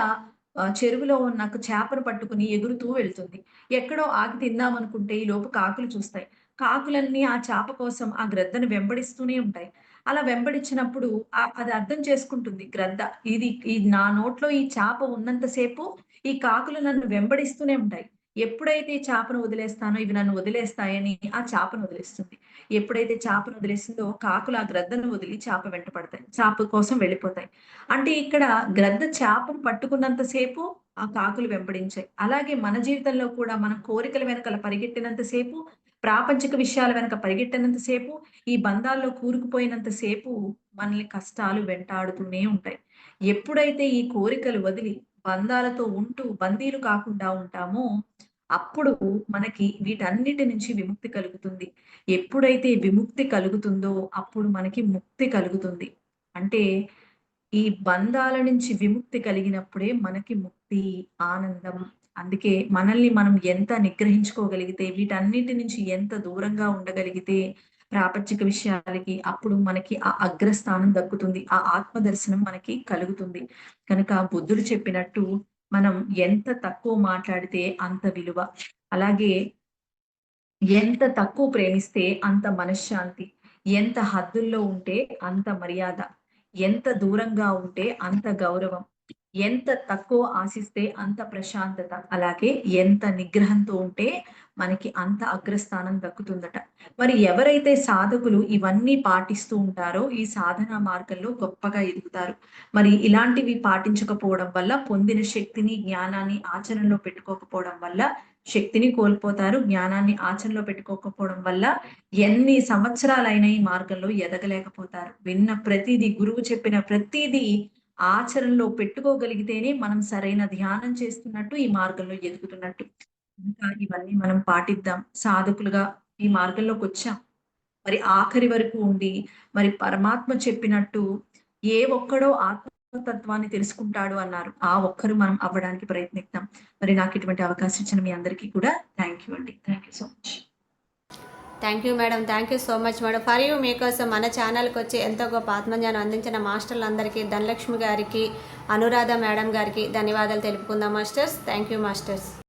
చెరువులో ఉన్న ఒక చేపను పట్టుకొని ఎగురుతూ వెళ్తుంది. ఎక్కడో ఆగి తిందామనుకుంటే ఈలోపు కాకులు చూస్తాయి. కాకులన్నీ ఆ చేప కోసం ఆ గ్రద్దను వెంబడిస్తూనే ఉంటాయి. అలా వెంబడించినప్పుడు అది అర్థం చేసుకుంటుంది గ్రద్ద. ఇది నా నోట్లో ఈ చేప ఉన్నంత సేపు ఈ కాకులు నన్ను వెంబడిస్తూనే ఉంటాయి. ఎప్పుడైతే ఈ చేపను వదిలేస్తానో ఇవి నన్ను వదిలేస్తాయని ఆ చేపను వదిలేస్తుంది. ఎప్పుడైతే చేపను వదిలేసిందో కాకులు ఆ గ్రద్దను వదిలి చేప వెంట పడతాయి. చేప కోసం వెళ్ళిపోతాయి. అంటే ఇక్కడ గ్రద్ద చేపను పట్టుకున్నంత సేపు ఆ కాకులు వెంబడించాయి. అలాగే మన జీవితంలో కూడా మనం కోరికల వెనకాల పరిగెట్టినంత సేపు, ప్రాపంచిక విషయాల వెనక పరిగెట్టినంత సేపు, ఈ బంధాల్లో కూరుకుపోయినంత సేపు మనల్ని కష్టాలు వెంటాడుతూనే ఉంటాయి. ఎప్పుడైతే ఈ కోరికలు వదిలి బంధాలతో ఉంటూ బందీలు కాకుండా ఉంటామో, అప్పుడు మనకి వీటన్నిటి నుంచి విముక్తి కలుగుతుంది. ఎప్పుడైతే విముక్తి కలుగుతుందో అప్పుడు మనకి ముక్తి కలుగుతుంది. అంటే ఈ బంధాల నుంచి విముక్తి కలిగినప్పుడే మనకి ముక్తి, ఆనందం. అందుకే మనల్ని మనం ఎంత నిగ్రహించుకోగలిగితే, వీటన్నిటి నుంచి ఎంత దూరంగా ఉండగలిగితే ప్రాపంచిక విషయాలకి అప్పుడు మనకి ఆ అగ్రస్థానం దక్కుతుంది. ఆ ఆత్మ దర్శనం మనకి కలుగుతుంది. కనుక బుద్ధుడు చెప్పినట్టు మనం ఎంత తక్కువ మాట్లాడితే అంత విలువ. అలాగే ఎంత తక్కువ ప్రేమిస్తే అంత మనశ్శాంతి. ఎంత హద్దుల్లో ఉంటే అంత మర్యాద. ఎంత దూరంగా ఉంటే అంత గౌరవం. ఎంత తక్కువ ఆశిస్తే అంత ప్రశాంతత. అలాగే ఎంత నిగ్రహంతో ఉంటే మనకి అంత అగ్రస్థానం దక్కుతుందట. మరి ఎవరైతే సాధకులు ఇవన్నీ పాటిస్తూ ఉంటారో ఈ సాధనా మార్గంలో గొప్పగా ఎదుగుతారు. మరి ఇలాంటివి పాటించకపోవడం వల్ల పొందిన శక్తిని, జ్ఞానాన్ని ఆచరణలో పెట్టుకోకపోవడం వల్ల శక్తిని కోల్పోతారు. జ్ఞానాన్ని ఆచరణలో పెట్టుకోకపోవడం వల్ల ఎన్ని సంవత్సరాలైనా ఈ మార్గంలో ఎదగలేకపోతారు. విన్న ప్రతీదీ, గురువు చెప్పిన ప్రతీదీ ఆచరణలో పెట్టుకోగలిగితేనే మనం సరైన ధ్యానం చేస్తున్నట్టు, ఈ మార్గంలో ఎదుగుతున్నట్టు. ఇంకా ఇవన్నీ మనం పాటిద్దాం. సాధకులుగా ఈ మార్గంలోకొచ్చాం. మరి ఆఖరి వరకు ఉండి, మరి పరమాత్మ చెప్పినట్టు ఏ ఒక్కడో ఆత్మతత్వాన్ని తెలుసుకుంటాడు అన్నారు. ఆ ఒక్కరు మనం అవ్వడానికి ప్రయత్నిద్దాం. మరి నాకు ఇటువంటి అవకాశం ఇచ్చిన మీ అందరికీ కూడా థ్యాంక్ యూ అండి. Thank you so much. Thank you madam, thank you so much madam. For you మీకోసం మన ఛానల్కి వచ్చి ఎంతో గొప్ప ఆత్మజ్ఞానం అందించిన మాస్టర్లందరికీ, ధనలక్ష్మి గారికి, అనురాధ మేడం గారికి ధన్యవాదాలు తెలుపుకుందాం మాస్టర్స్. Thank you masters.